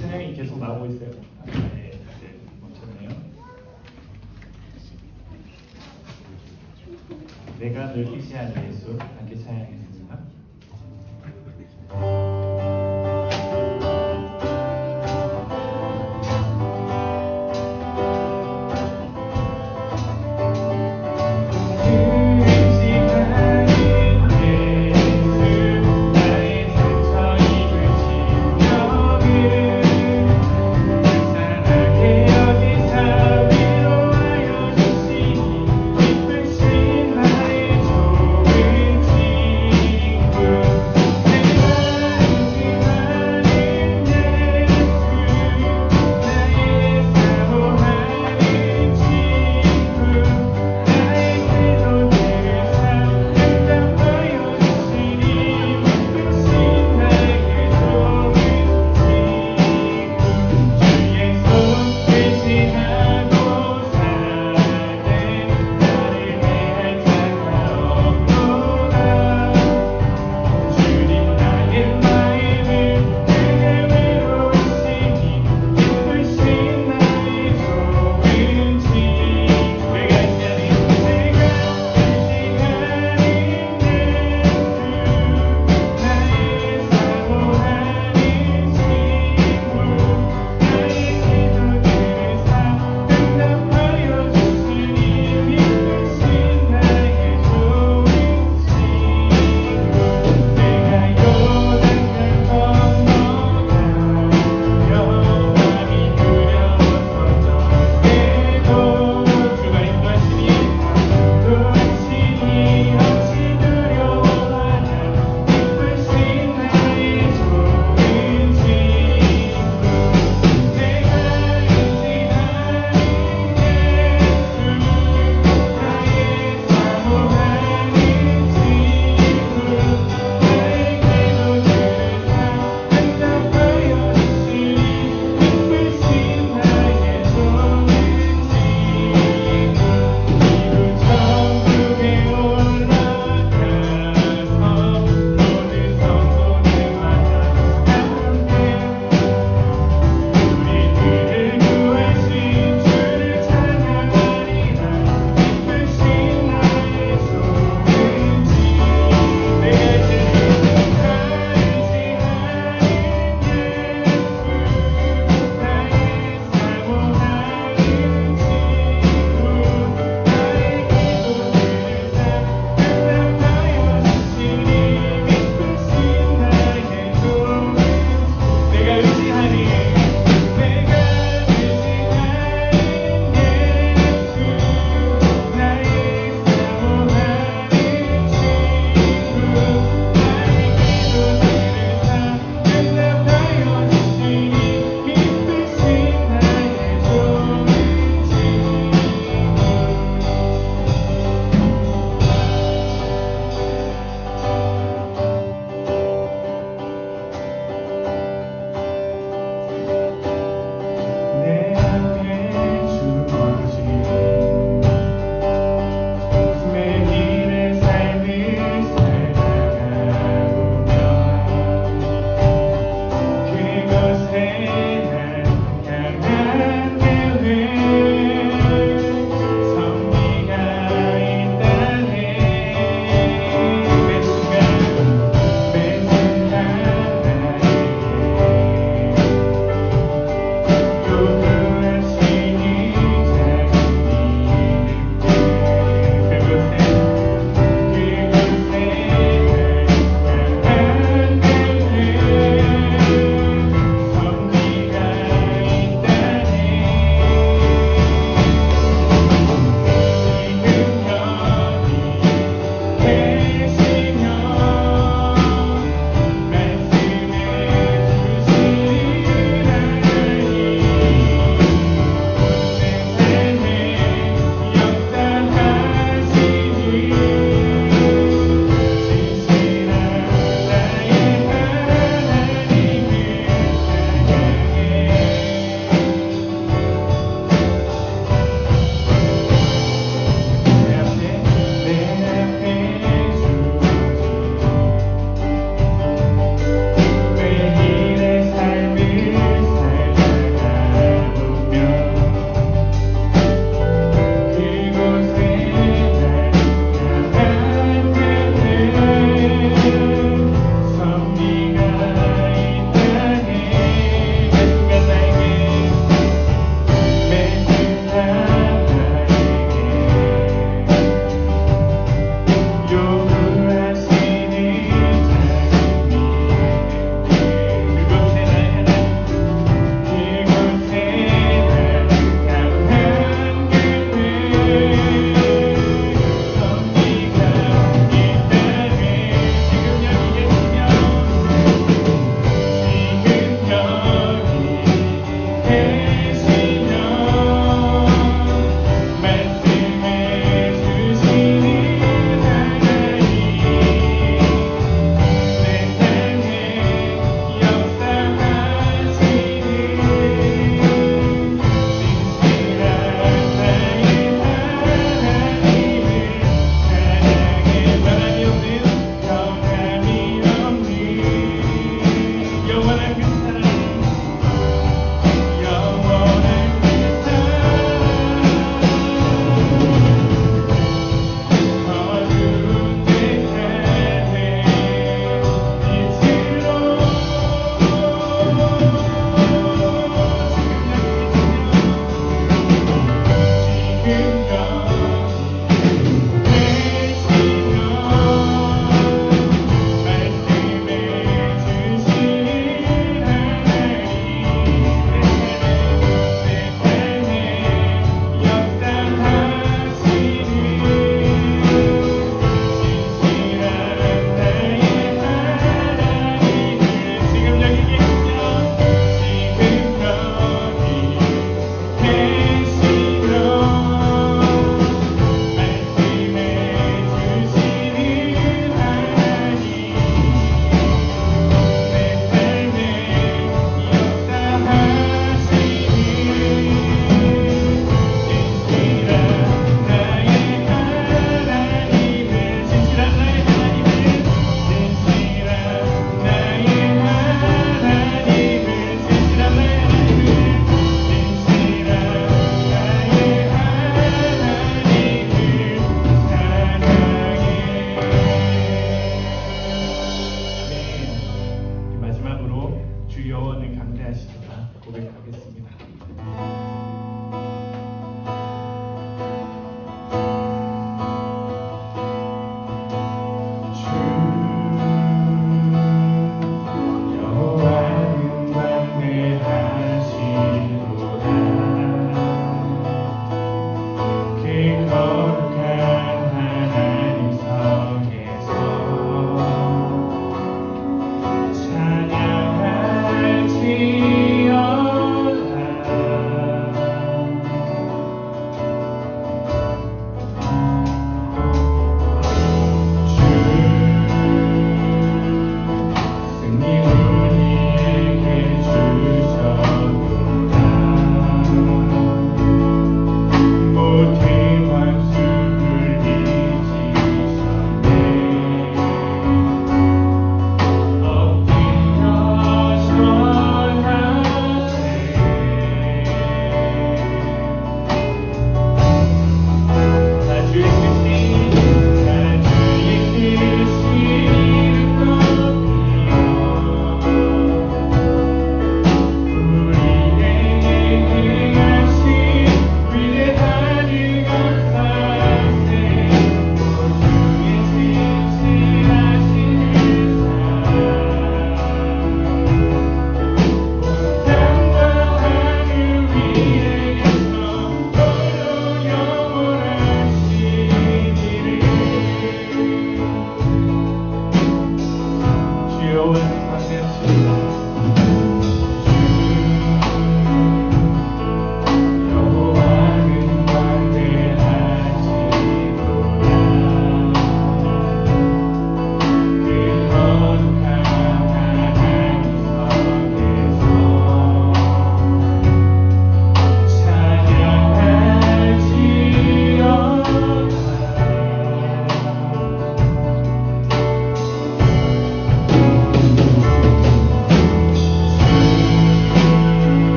찬양이 계속 나오고 있어요. 네, 멈췄네요. 내가 늘 의지한 예수 함께 찬양했습니다.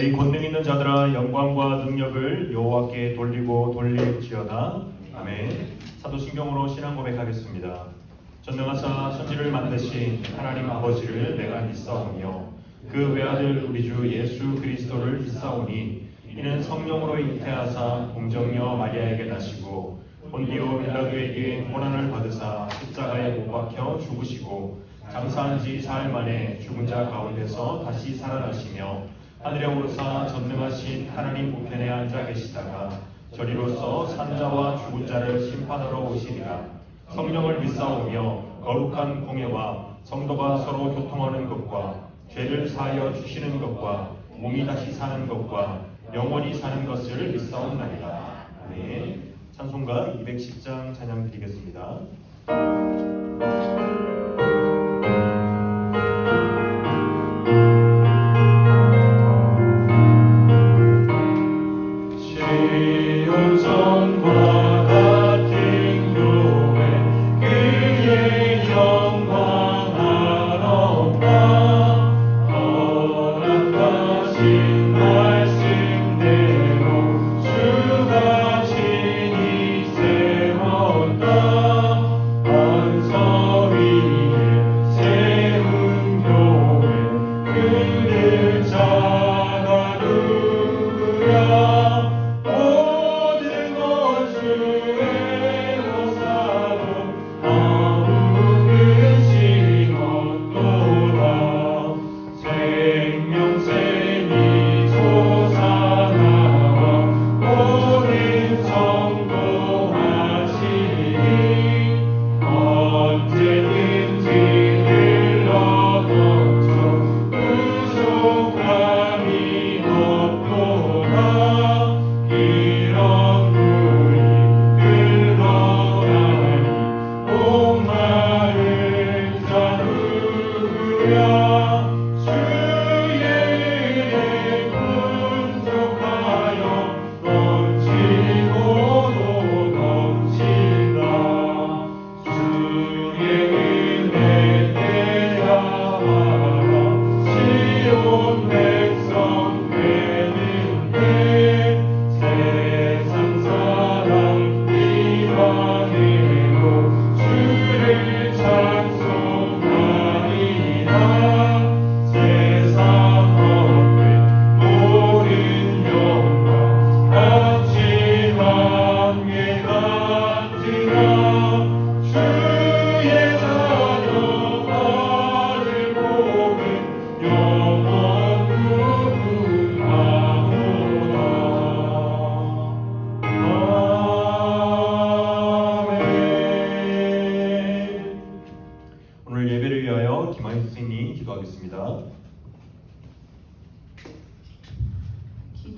너희 권능 있는 자들아 영광과 능력을 여호와께 돌리고 돌릴지어다. 아멘. 사도신경으로 신앙 고백하겠습니다. 전능하사 천지를 만드신 하나님 아버지를 내가 믿사오며 그 외아들 우리 주 예수 그리스도를 믿사오니 이는 성령으로 잉태하사 공정녀 마리아에게 나시고 본디오 빌라도에게 고난을 받으사 십자가에 못 박혀 죽으시고 장사한 지 사흘 만에 죽은 자 가운데서 다시 살아나시며 하늘에 오르사 전능하신 하나님 우편에 앉아 계시다가 저리로서 산자와 죽은 자를 심판하러 오시리라. 성령을 믿사오며 거룩한 공예와 성도가 서로 교통하는 것과 죄를 사하여 주시는 것과 몸이 다시 사는 것과 영원히 사는 것을 믿사옵나이다. 아멘. 찬송가 210장 찬양 드리겠습니다. 선서 위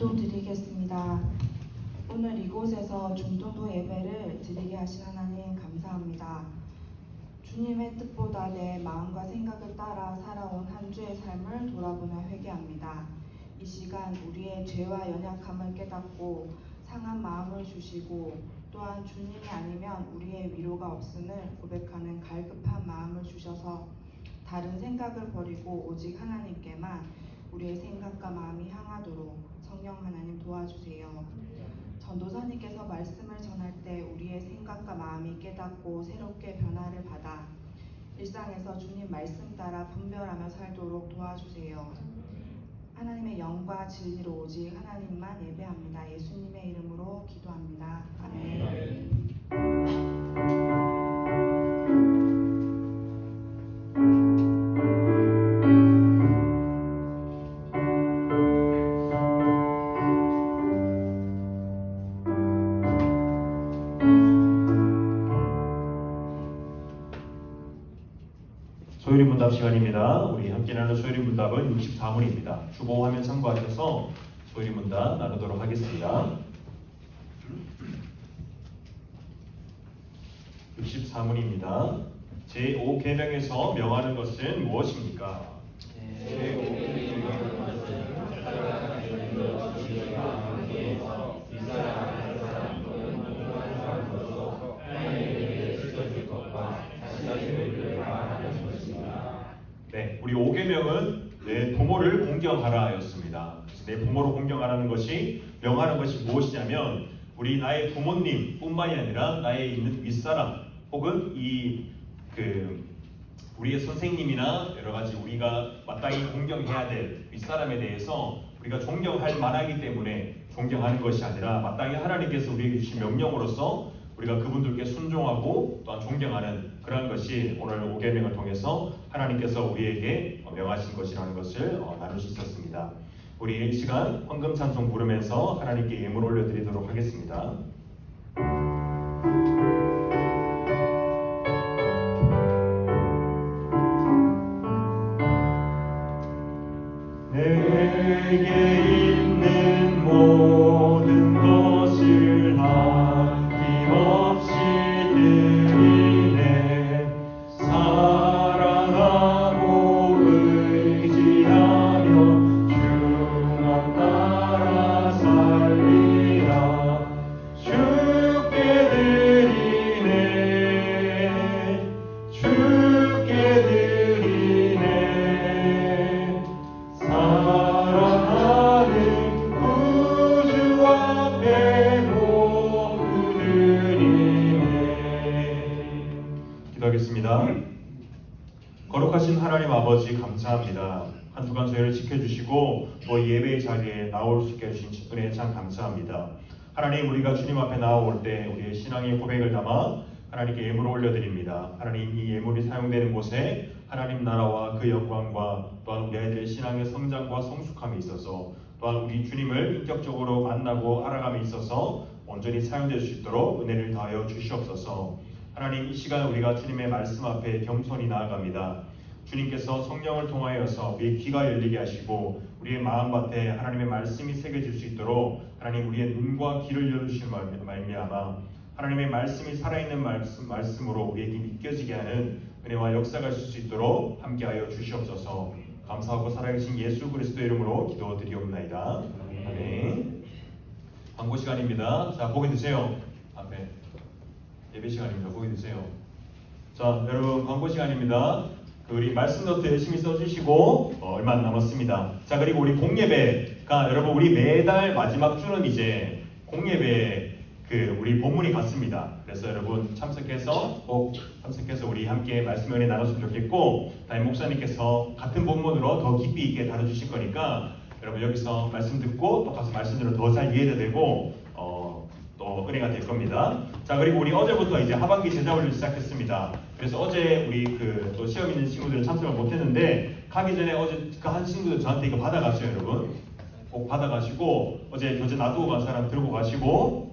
기도드리겠습니다. 오늘 이곳에서 중등부 예배를 드리게 하신 하나님 감사합니다. 주님의 뜻보다 내 마음과 생각을 따라 살아온 한 주의 삶을 돌아보며 회개합니다. 이 시간 우리의 죄와 연약함을 깨닫고 상한 마음을 주시고 또한 주님이 아니면 우리의 위로가 없음을 고백하는 갈급한 마음을 주셔서 다른 생각을 버리고 오직 하나님께만 우리의 생각과 마음이 향하도록 성령 하나님 도와주세요. 전도사님께서 말씀을 전할 때 우리의 생각과 마음이 깨닫고 새롭게 변화를 받아 일상에서 주님 말씀 따라 분별하며 살도록 도와주세요. 하나님의 영과 진리로 오직 하나님만 예배합니다. 예수님의 이름으로 기도합니다. 아멘. 소요리 문답 시간입니다. 우리 함께 나눌 소요리 문답은 64문입니다. 주보 화면 참고하셔서 소요리 문답 나누도록 하겠습니다. 64문입니다. 제5계명에서 명하는 것은 무엇입니까? 네, 우리 5계명은 내 부모를 공경하라였습니다. 내 부모를 공경하라는 것이 명하는 것이 무엇이냐면 우리 나의 부모님뿐만이 아니라 나의 있는 윗사람 혹은 우리의 선생님이나 여러 가지 우리가 마땅히 공경해야 될 윗사람에 대해서 우리가 존경할 만하기 때문에 존경하는 것이 아니라 마땅히 하나님께서 우리에게 주신 명령으로서 우리가 그분들께 순종하고 또한 존경하는 그러한 것이 오늘 5계명을 통해서 하나님께서 우리에게 명하신 것이라는 것을 나눌 수 있었습니다. 우리 이 시간 헌금 찬송 부르면서 하나님께 예물 올려드리도록 하겠습니다. 내게 있는 모든 것을 아낌없이 드리네. 사랑하고 의지하며 주만 따라 살리라. 주께 드리네. 주께 드리네. 사랑하는 구주 앞에 모두 드리네. 기도하겠습니다. 거룩하신 하나님 아버지 감사합니다. 한 주간 저희를 지켜주시고 또 예배의 자리에 나올 수 있게 해주신 은혜에 참 감사합니다. 하나님, 우리가 주님 앞에 나올 때 우리의 신앙의 고백을 담아 하나님께 예물을 올려드립니다. 하나님, 이 예물이 사용되는 곳에 하나님 나라와 그 영광과 또한 우리 아이들의 신앙의 성장과 성숙함에 있어서 또한 우리 주님을 인격적으로 만나고 알아감에 있어서 온전히 사용될 수 있도록 은혜를 더하여 주시옵소서. 하나님, 이 시간 우리가 주님의 말씀 앞에 겸손히 나아갑니다. 주님께서 성령을 통하여서 우리의 귀가 열리게 하시고 우리의 마음밭에 하나님의 말씀이 새겨질 수 있도록 하나님 우리의 눈과 귀를 열어주신 말미암아 하나님의 말씀이 살아있는 말씀으로 우리에게 믿겨지게 하는 은혜와 역사가 있을 수 있도록 함께하여 주시옵소서. 감사하고 살아계신 예수 그리스도의 이름으로 기도드리옵나이다. 아멘. 광고 시간입니다. 자, 보기 드세요. 앞에 예배 시간입니다. 보기 드세요. 자, 여러분 광고 시간입니다. 우리 말씀 노트 열심히 써주시고 얼마 안 남았습니다. 자, 그리고 우리 공예배가 여러분 우리 매달 마지막 주는 이제 공예배 우리 본문이 같습니다. 그래서 여러분 꼭 참석해서 우리 함께 말씀 은혜 나눴으면 좋겠고, 담임 목사님께서 같은 본문으로 더 깊이 있게 다뤄주실 거니까 여러분 여기서 말씀 듣고 또 가서 말씀대로 더 잘 이해가 되고 또 은혜가 될 겁니다. 자, 그리고 우리 어제부터 이제 하반기 제자훈련 시작했습니다. 그래서 어제 우리 또 시험 있는 친구들은 참석을 못했는데 가기 전에 어제 그 한 친구들 저한테 이거 받아가세요, 여러분. 꼭 받아가시고 어제 교재 놔두고 간 사람 들고 가시고.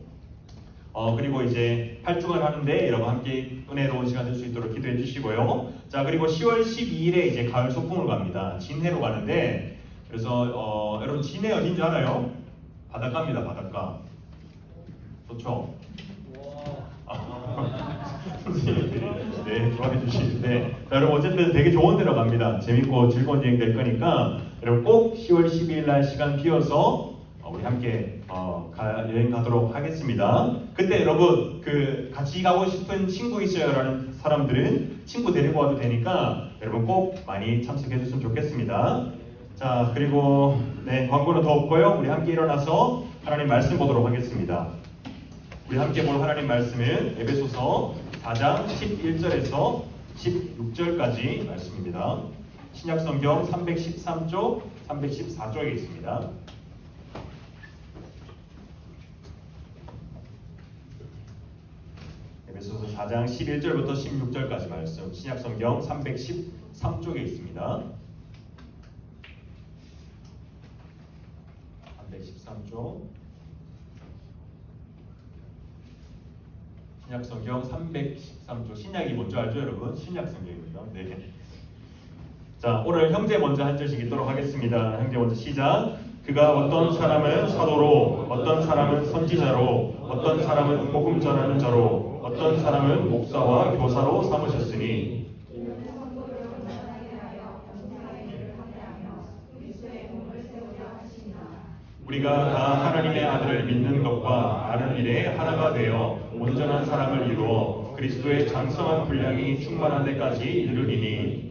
그리고 이제 8주간 하는데 여러분 함께 은혜로운 시간 될 수 있도록 기도해 주시고요. 자, 그리고 10월 12일에 이제 가을 소풍을 갑니다. 진해로 가는데, 그래서 여러분 진해 어딘지 알아요? 바닷가입니다. 바닷가. 좋죠? 선생님들이 네, 좋아해 주시는데 여러분 어쨌든 되게 좋은 데로 갑니다. 재밌고 즐거운 여행 될 거니까 여러분 꼭 10월 12일 날 시간 비워서 우리 함께 여행 가도록 하겠습니다. 그때 여러분 그 같이 가고 싶은 친구 있어요라는 사람들은 친구 데리고 와도 되니까 여러분 꼭 많이 참석해 줬으면 좋겠습니다. 자, 그리고 네, 광고는 더 없고요. 우리 함께 일어나서 하나님 말씀 보도록 하겠습니다. 우리 함께 볼 하나님 말씀은 에베소서 4장 11절에서 16절까지 말씀입니다. 신약성경 313쪽, 314쪽에 있습니다. 에베소서 4장 11절부터 16절까지 말씀, 신약성경 313쪽에 있습니다. 313쪽, 신약성경 313쪽, 신약이 뭔지 알죠 여러분? 신약성경입니다. 네. 자, 오늘 형제 먼저 한 절씩 읽도록 하겠습니다. 형제 먼저 시작. 그가 어떤 사람은 사도로, 어떤 사람은 선지자로, 어떤 사람은 복음 전하는 자로, 어떤 사람은 목사와 교사로 삼으셨으니 우리가 다 하나님의 아들을 믿는 것과 아는 일에 하나가 되어 온전한 사람을 이루어 그리스도의 장성한 분량이 충만한 데까지 이르리니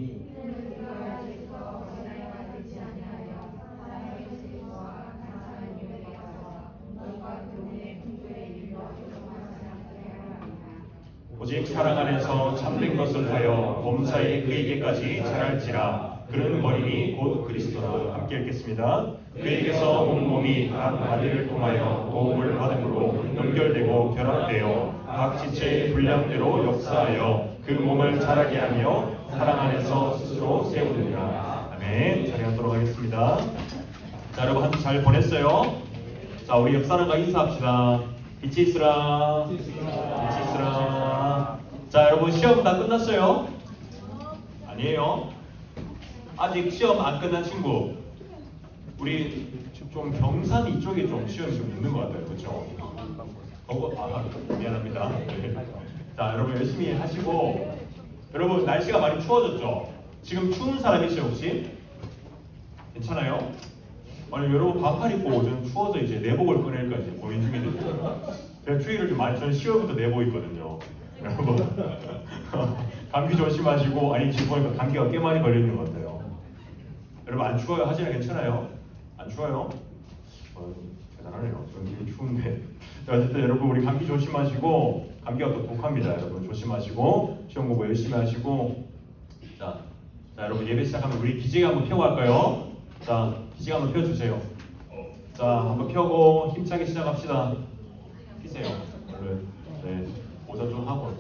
오직 사랑 안에서 참된 것을 하여 범사에 그에게까지 자랄지라. 그는 머리니 곧 그리스도라. 함께 읽겠습니다. 그에게서 온 몸이 각 마디를 통하여 도움을 받음으로 연결되고 결합되어 각 지체의 분량대로 역사하여 그 몸을 자라게 하며 사랑 안에서 스스로 세우느니라. 아멘. 자리하도록 하겠습니다. 자, 여러분 한 주 잘 보냈어요? 자, 우리 옆사람과 인사합시다. 빛이 있으라. 빛이 있으라. 자, 여러분 시험 다 끝났어요? 아니에요. 아직 시험 안 끝난 친구. 우리 좀 경산 이쪽에 좀 시험이 좀 있는 것 같아요. 그렇죠? 미안합니다. 네. 자, 여러분 열심히 하시고, 여러분 날씨가 많이 추워졌죠? 지금 추운 사람 있어요 혹시? 괜찮아요? 아니 여러분 반팔 입고 좀 추워서 이제 내복을 꺼낼까 이제 고민 중인데 제가 추위를 좀 많이 저는 10월부터 내복 있거든요. 여러분 감기 조심하시고 아니 지금 보니까 감기가 꽤 많이 걸리는 것 같아요. 여러분 안 추워요? 하진아 괜찮아요? 안 추워요? 대단하네요. 저는 되게 추운데 어쨌든 여러분 우리 감기 조심하시고 감기가 또 독합니다. 여러분 조심하시고 시험 공부 열심히 하시고 자 여러분 예배 시작하면 우리 기지개 한번 펴고 할까요? 자 기지개 한번 펴주세요. 자 한번 펴고 힘차게 시작합시다. 피세요. 얼른. 네 모자 좀 하고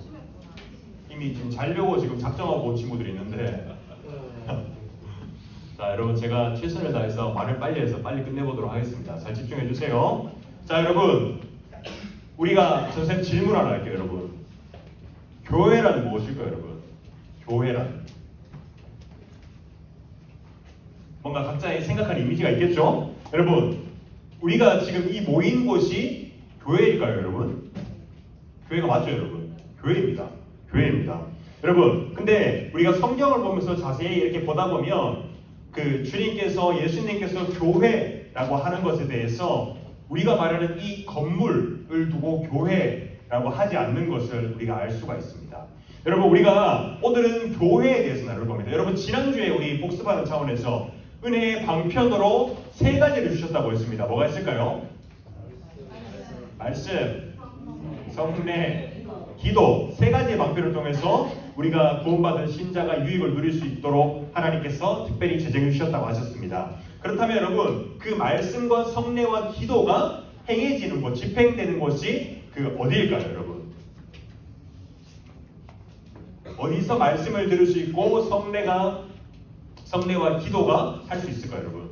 이미 지금 자려고 지금 작정하고 온 친구들이 있는데 자 여러분 제가 최선을 다해서 말을 빨리 해서 빨리 끝내보도록 하겠습니다. 잘 집중해 주세요. 자 여러분 우리가 선생님 질문 하나 할게요. 여러분 교회란 무엇일까요? 여러분 교회란 뭔가 각자의 생각하는 이미지가 있겠죠? 여러분 우리가 지금 이 모인 곳이 교회일까요? 여러분 교회가 맞죠? 여러분 교회입니다. 교회입니다. 여러분 근데 우리가 성경을 보면서 자세히 이렇게 보다 보면 그 주님께서 예수님께서 교회라고 하는 것에 대해서 우리가 말하는 이 건물을 두고 교회라고 하지 않는 것을 우리가 알 수가 있습니다. 여러분 우리가 오늘은 교회에 대해서 나눌 겁니다. 여러분 지난주에 우리 복습하는 차원에서 은혜의 방편으로 세 가지를 주셨다고 했습니다. 뭐가 있을까요? 말씀, 성례, 기도 세 가지의 방편을 통해서 우리가 구원받은 신자가 유익을 누릴 수 있도록 하나님께서 특별히 제정해 주셨다고 하셨습니다. 그렇다면 여러분 그 말씀과 성례와 기도가 행해지는 곳, 집행되는 곳이 그 어디일까요? 여러분 어디서 말씀을 들을 수 있고 성례와 기도가 할 수 있을까요? 여러분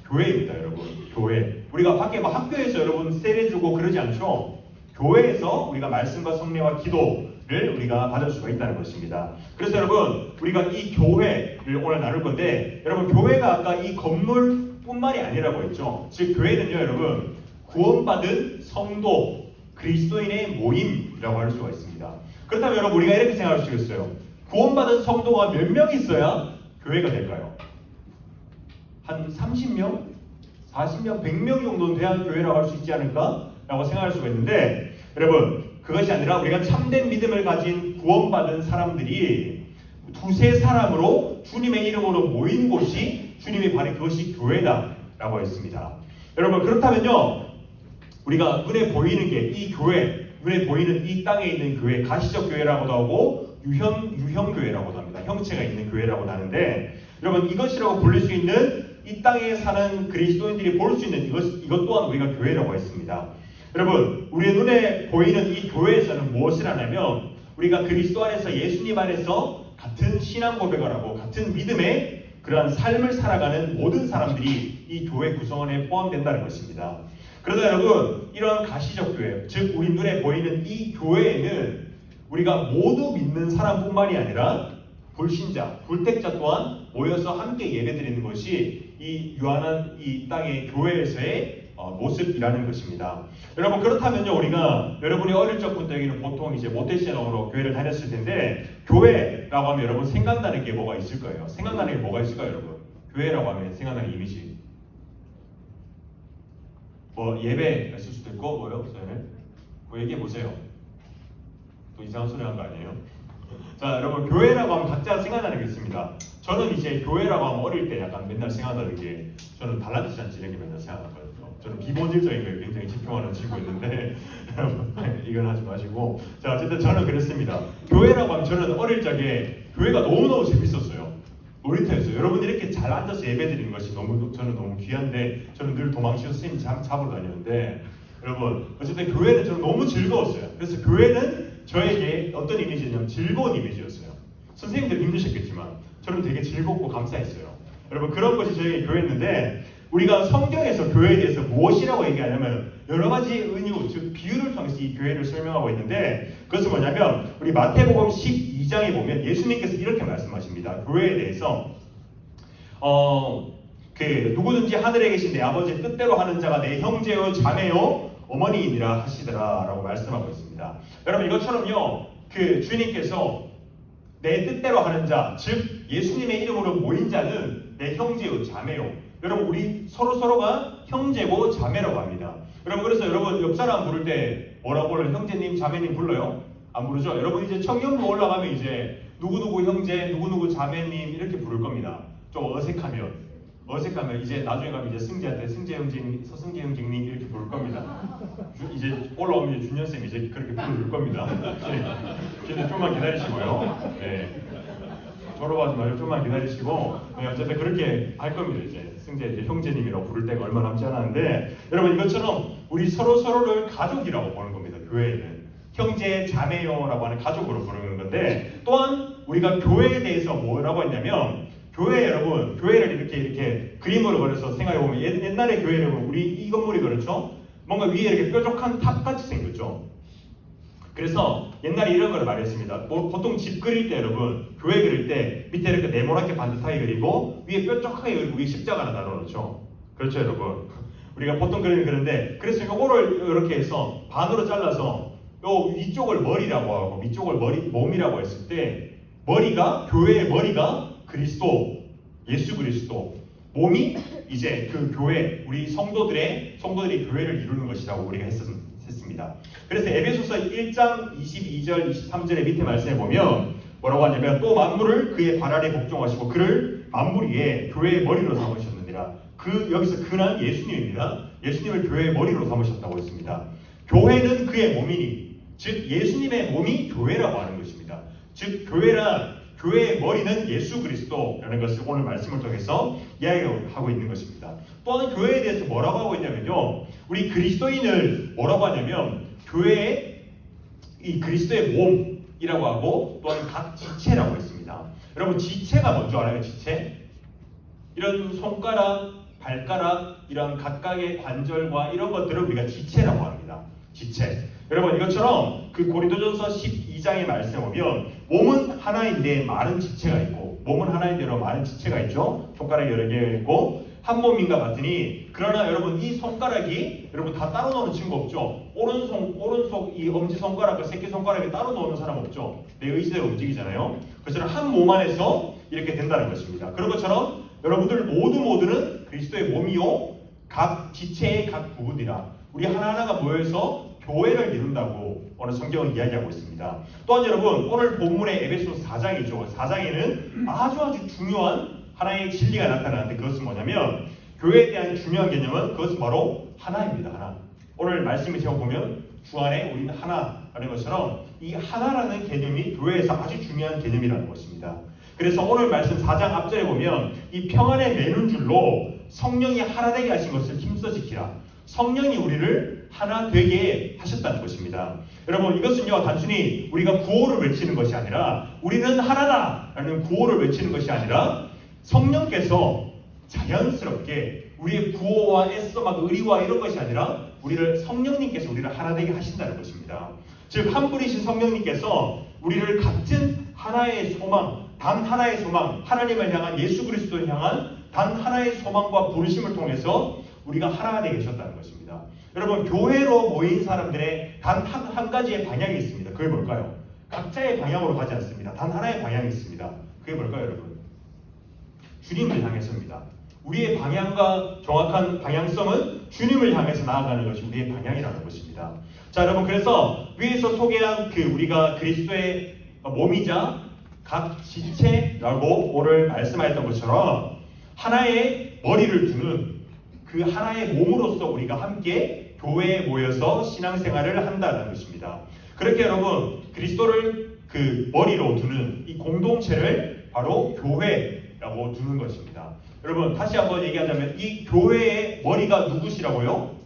교회입니다. 여러분 교회 우리가 밖에 뭐 학교에서 여러분 세례주고 그러지 않죠? 교회에서 우리가 말씀과 성례와 기도를 우리가 받을 수가 있다는 것입니다. 그래서 여러분 우리가 이 교회를 오늘 나눌 건데 여러분 교회가 아까 이 건물뿐 뿐만이 아니라고 했죠. 즉 교회는요 여러분 구원받은 성도 그리스도인의 모임이라고 할 수가 있습니다. 그렇다면 여러분 우리가 이렇게 생각할 수 있어요. 구원받은 성도가 몇 명 있어야 교회가 될까요? 한 30명? 40명? 100명 정도는 돼야 교회라고 할 수 있지 않을까? 라고 생각할 수가 있는데 여러분 그것이 아니라 우리가 참된 믿음을 가진 구원받은 사람들이 두세 사람으로 주님의 이름으로 모인 곳이 주님이 바로 그것이 교회다 라고 했습니다. 여러분 그렇다면요 우리가 눈에 보이는 게 이 교회, 눈에 보이는 이 땅에 있는 교회, 가시적 교회라고도 하고 유형교회라고도 합니다. 형체가 있는 교회라고도 하는데 여러분 이것이라고 부를 수 있는 이 땅에 사는 그리스도인들이 볼 수 있는 이것 또한 우리가 교회라고 했습니다. 여러분 우리의 눈에 보이는 이 교회에서는 무엇을 하냐면 우리가 그리스도 안에서 예수님 안에서 같은 신앙 고백을 하고 같은 믿음의 그러한 삶을 살아가는 모든 사람들이 이 교회 구성원에 포함된다는 것입니다. 그러나 여러분 이러한 가시적 교회, 즉 우리 눈에 보이는 이 교회에는 우리가 모두 믿는 사람뿐만이 아니라 불신자, 불택자 또한 모여서 함께 예배드리는 것이 이 유한한 이 땅의 교회에서의 모습이라는 것입니다. 여러분 그렇다면요 우리가 여러분이 어릴 적부터 여기는 보통 이제 모태신앙으로 교회를 다녔을 텐데 교회라고 하면 여러분 생각나는 게 뭐가 있을 거예요? 생각나는 게 뭐가 있을까요 여러분? 교회라고 하면 생각나는 이미지 뭐 예배가 있을 수도 있고 뭐요? 뭐 얘기해 보세요. 또 이상한 소리 한 거 아니에요? 자 여러분 교회라고 하면 각자 생각나는 게 있습니다. 저는 이제 교회라고 하면 어릴 때 약간 맨날 생각나는 게 저는 달란트 잔치 이런 게 맨날 생각나거든요. 저는 비본질적인 거에 굉장히 집중하는 친구였는데 여러분 이건 하지 마시고 자 어쨌든 저는 그랬습니다. 교회라고 하면 저는 어릴 적에 교회가 너무너무 재밌었어요. 놀이터였어요. 여러분 이렇게 잘 앉아서 예배드리는 것이 저는 너무 귀한데 저는 늘 도망치고 선생님 잡으러 다녔는데 여러분 어쨌든 교회는 저는 너무 즐거웠어요. 그래서 교회는 저에게 어떤 이미지냐면 즐거운 이미지였어요. 선생님들 힘드셨겠지만 저는 되게 즐겁고 감사했어요. 여러분 그런 것이 저에게 교회였는데 우리가 성경에서 교회에 대해서 무엇이라고 얘기하냐면 여러 가지 은유, 즉 비유를 통해서 이 교회를 설명하고 있는데 그것은 뭐냐면 우리 마태복음 12장에 보면 예수님께서 이렇게 말씀하십니다. 교회에 대해서 누구든지 하늘에 계신 내 아버지의 뜻대로 하는 자가 내 형제요 자매요 어머니이니라 하시더라 라고 말씀하고 있습니다. 여러분 이것처럼요 주님께서 내 뜻대로 하는 자, 즉 예수님의 이름으로 모인 자는 내 형제요 자매요. 여러분 우리 서로가 형제고 자매라고 합니다. 여러분 그래서 여러분 옆 사람 부를 때 뭐라고 불러요? 형제님 자매님 불러요? 안 부르죠? 여러분 이제 청년부 올라가면 이제 누구누구 형제 누구누구 자매님 이렇게 부를 겁니다. 좀 어색하면 이제 나중에 가면 이제 승재한테 승재 형제님, 서승재 형제님 이렇게 부를 겁니다. 이제 올라오면 이제 준현쌤이 이제 그렇게 부를 겁니다. 이제 좀만 기다리시고요. 네. 졸업하지 말고 좀만 기다리시고 네, 어쨌든 그렇게 할 겁니다. 이제 승재 이제 형제님이라고 부를 때가 얼마 남지 않았는데 여러분 이것처럼 우리 서로를 가족이라고 보는 겁니다. 교회에는 형제 자매요라고 하는 가족으로 부르는 건데 또한 우리가 교회에 대해서 뭐라고 했냐면 교회 여러분 교회를 이렇게 그림으로 그려서 생각해 보면 옛날에 교회를 보면 우리 이 건물이 그렇죠? 뭔가 위에 이렇게 뾰족한 탑같이 생겼죠. 그래서 옛날에 이런 걸 말했습니다. 보통 집 그릴 때 여러분 교회 그릴 때 밑에 이렇게 네모나게 반듯하게 그리고 위에 뾰족하게 그리고 위에 십자가 하나 달아놓죠. 그렇죠 여러분. 우리가 보통 그리는데 그래서 이거를 이렇게 해서 반으로 잘라서 요 위쪽을 머리라고 하고 밑쪽을 몸이라고 했을 때 교회의 머리가 그리스도 예수 그리스도 몸이 이제 그 교회 우리 성도들이 교회를 이루는 것이라고 우리가 했습니다. 그래서 에베소서 1장 22절 23절의 밑에 말씀에 보면 뭐라고 하냐면 또 만물을 그의 발 아래 복종하시고 그를 만물 위에 교회의 머리로 삼으셨느니라. 여기서 그는 예수님입니다. 예수님을 교회의 머리로 삼으셨다고 했습니다. 교회는 그의 몸이니 즉 예수님의 몸이 교회라고 하는 것입니다. 즉 교회의 머리는 예수 그리스도라는 것을 오늘 말씀을 통해서 이야기하고 있는 것입니다. 또한 교회에 대해서 뭐라고 하고 있냐면요. 우리 그리스도인을 뭐라고 하냐면 교회의 이 그리스도의 몸이라고 하고 또한 각 지체라고 했습니다. 여러분 지체가 뭔지 알아요? 지체? 이런 손가락, 발가락 이런 각각의 관절과 이런 것들을 우리가 지체라고 합니다. 지체. 여러분 이것처럼 그 고린도전서 12장의 말씀에 보면 몸은 하나인데 많은 지체가 있고 몸은 하나인데로 많은 지체가 있죠. 손가락이 여러 개 있고 한 몸인가 같으니 그러나 여러분 이 손가락이 여러분 다 따로 노는 친구 없죠? 오른손 이 엄지손가락과 새끼손가락이 따로 노는 사람 없죠? 내 의지대로 움직이잖아요. 그처럼 한 몸 안에서 이렇게 된다는 것입니다. 그런 것처럼 여러분들 모두는 그리스도의 몸이요 각 지체의 각 부분이라 우리 하나하나가 모여서 교회를 이룬다고 오늘 성경은 이야기하고 있습니다. 또한 여러분 오늘 본문의 에베소서 4장이죠. 4장에는 아주 중요한 하나의 진리가 나타나는데 그것은 뭐냐면 교회에 대한 중요한 개념은 그것은 바로 하나입니다. 하나. 오늘 말씀을 제가 보면 주 안에 우리는 하나라는 것처럼 이 하나라는 개념이 교회에서 아주 중요한 개념이라는 것입니다. 그래서 오늘 말씀 4장 앞절에 보면 이 평안의 맨줄로 성령이 하나 되게 하신 것을 힘써 지키라. 성령이 우리를 하나 되게 하셨다는 것입니다. 여러분 이것은요 단순히 우리가 구호를 외치는 것이 아니라 우리는 하나다라는 구호를 외치는 것이 아니라 성령께서 자연스럽게 우리의 구호와 애써 막 의리와 이런 것이 아니라 성령님께서 우리를 하나 되게 하신다는 것입니다. 즉 한 분이신 성령님께서 우리를 같은 하나의 소망, 단 하나의 소망, 하나님을 향한 예수 그리스도를 향한 단 하나의 소망과 부르심을 통해서 우리가 하나가 되게 하셨다는 것입니다. 여러분 교회로 모인 사람들의 단 한 가지의 방향이 있습니다. 그게 뭘까요? 각자의 방향으로 가지 않습니다. 단 하나의 방향이 있습니다. 그게 뭘까요 여러분? 주님을 향해서입니다. 우리의 방향과 정확한 방향성은 주님을 향해서 나아가는 것이 우리의 방향이라는 것입니다. 자 여러분 그래서 위에서 소개한 우리가 그리스도의 몸이자 각 지체라고 오늘 말씀하였던 것처럼 하나의 머리를 두는 그 하나의 몸으로서 우리가 함께 교회에 모여서 신앙생활을 한다는 것입니다. 그렇게 여러분 그리스도를 그 머리로 두는 이 공동체를 바로 교회라고 두는 것입니다. 여러분 다시 한번 얘기하자면 이 교회의 머리가 누구시라고요?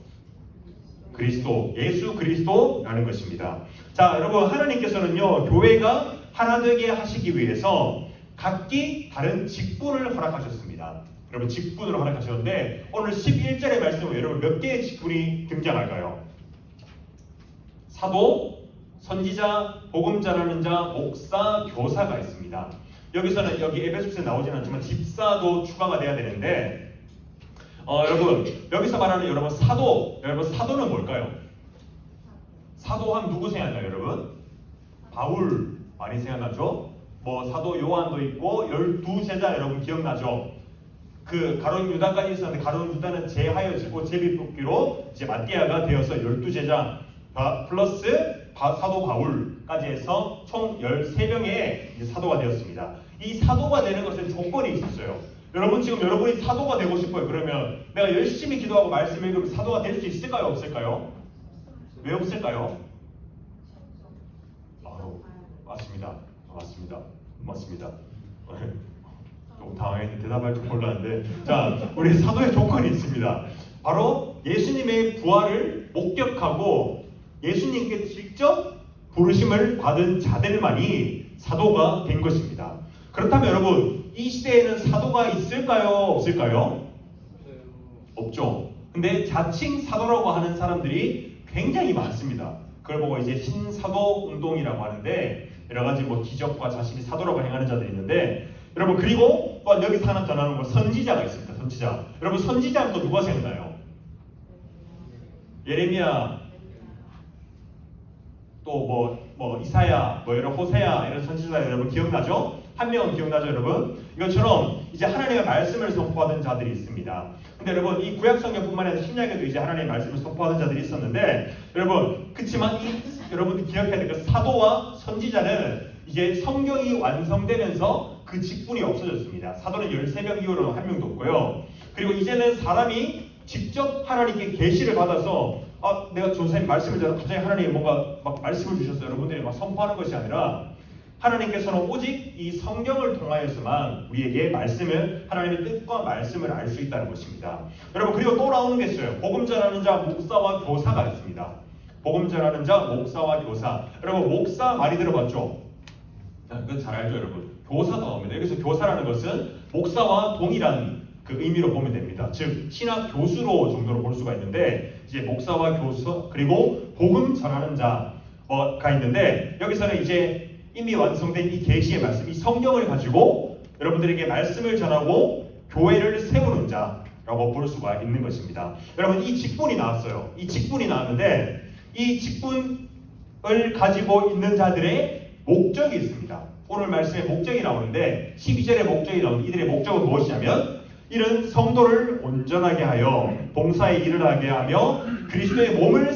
그리스도, 예수 그리스도라는 것입니다. 자 여러분 하나님께서는요 교회가 하나 되게 하시기 위해서 각기 다른 직분을 허락하셨습니다. 여러분 직분으로 허락하셨는데 오늘 11절의 말씀은 여러분 몇 개의 직분이 등장할까요? 사도, 선지자, 복음 전하는 자, 목사, 교사가 있습니다. 여기서는 여기 에베소서에 나오지는 않지만 집사도 추가가 돼야 되는데 여러분 여기서 말하는 여러분 사도는 뭘까요? 사도하면 누구 생각나요 여러분? 바울 많이 생각나죠? 뭐 사도 요한도 있고 12제자 여러분 기억나죠? 그 가룟 유다까지 있었는데 가룟 유다는 제하여지고 제비뽑기로 이제 마띠아가 되어서 12제자 플러스 사도 바울까지 해서 총 13명의 사도가 되었습니다. 이 사도가 되는 것은 조건이 있었어요. 여러분 지금 여러분이 사도가 되고 싶어요. 그러면 내가 열심히 기도하고 말씀 읽으면 사도가 될 수 있을까요? 없을까요? 왜 없을까요? 맞습니다. 좀 당황했는데 대답할 줄 몰랐는데 자 우리 사도의 조건이 있습니다. 바로 예수님의 부활을 목격하고 예수님께 직접 부르심을 받은 자들만이 사도가 된 것입니다. 그렇다면 여러분 이 시대에는 사도가 있을까요? 없을까요? 없죠. 근데 자칭 사도라고 하는 사람들이 굉장히 많습니다. 그걸 보고 이제 신사도 운동이라고 하는데 여러 가지 뭐 기적과 자신이 사도라고 행하는 자들이 있는데 여러분 그리고 또한 여기서 하나 더 나누는 건 선지자가 있습니다. 선지자. 여러분 선지자는 또 누가 생각나요? 예레미야 또 뭐 이사야 뭐 이런 호세야 이런 선지자 여러분 기억나죠? 한 명은 기억나죠 여러분? 이것처럼 이제 하나님의 말씀을 선포하던 자들이 있습니다. 근데 여러분 이 구약 성경뿐만 아니라 신약에도 이제 하나님의 말씀을 선포하던 자들이 있었는데 여러분 그렇지만 여러분들 기억해야 될 것 사도와 선지자는 이제 성경이 완성되면서 그 직분이 없어졌습니다. 사도는 13명 이후로는 한 명도 없고요. 그리고 이제는 사람이 직접 하나님께 계시를 받아서 내가 전사님 말씀을 전하 갑자기 하나님이 뭔가 막 말씀을 주셨어요. 여러분들이 막 선포하는 것이 아니라 하나님께서는 오직 이 성경을 통하여서만 우리에게 하나님의 뜻과 말씀을 알 수 있다는 것입니다. 여러분 그리고 또 나오는 게 있어요. 복음 전하는 자, 목사와 교사가 있습니다. 복음 전하는 자, 목사와 교사. 여러분 목사 많이 들어봤죠? 그건 잘 알죠 여러분. 교사도 나옵니다. 여기서 교사라는 것은 목사와 동일한 그 의미로 보면 됩니다. 즉 신학 교수로 정도로 볼 수가 있는데 이제 목사와 교수 그리고 복음 전하는 자가 있는데 여기서는 이제 이미 완성된 이 계시의 말씀, 이 성경을 가지고 여러분들에게 말씀을 전하고 교회를 세우는 자, 직분이라고 볼 수가 있는 것입니다. 여러분, 이 직분이 나왔어요. 이 직분이 나왔는데 이 직분을 가지고 있는 자들의 목적이 있습니다. 오늘 말씀에 목적이 나오는데 12절에 목적이 나오는데 이들의 목적은 무엇이냐면 이는 성도를 온전하게 하여 봉사에 일을 하게 하며 그리스도의 몸을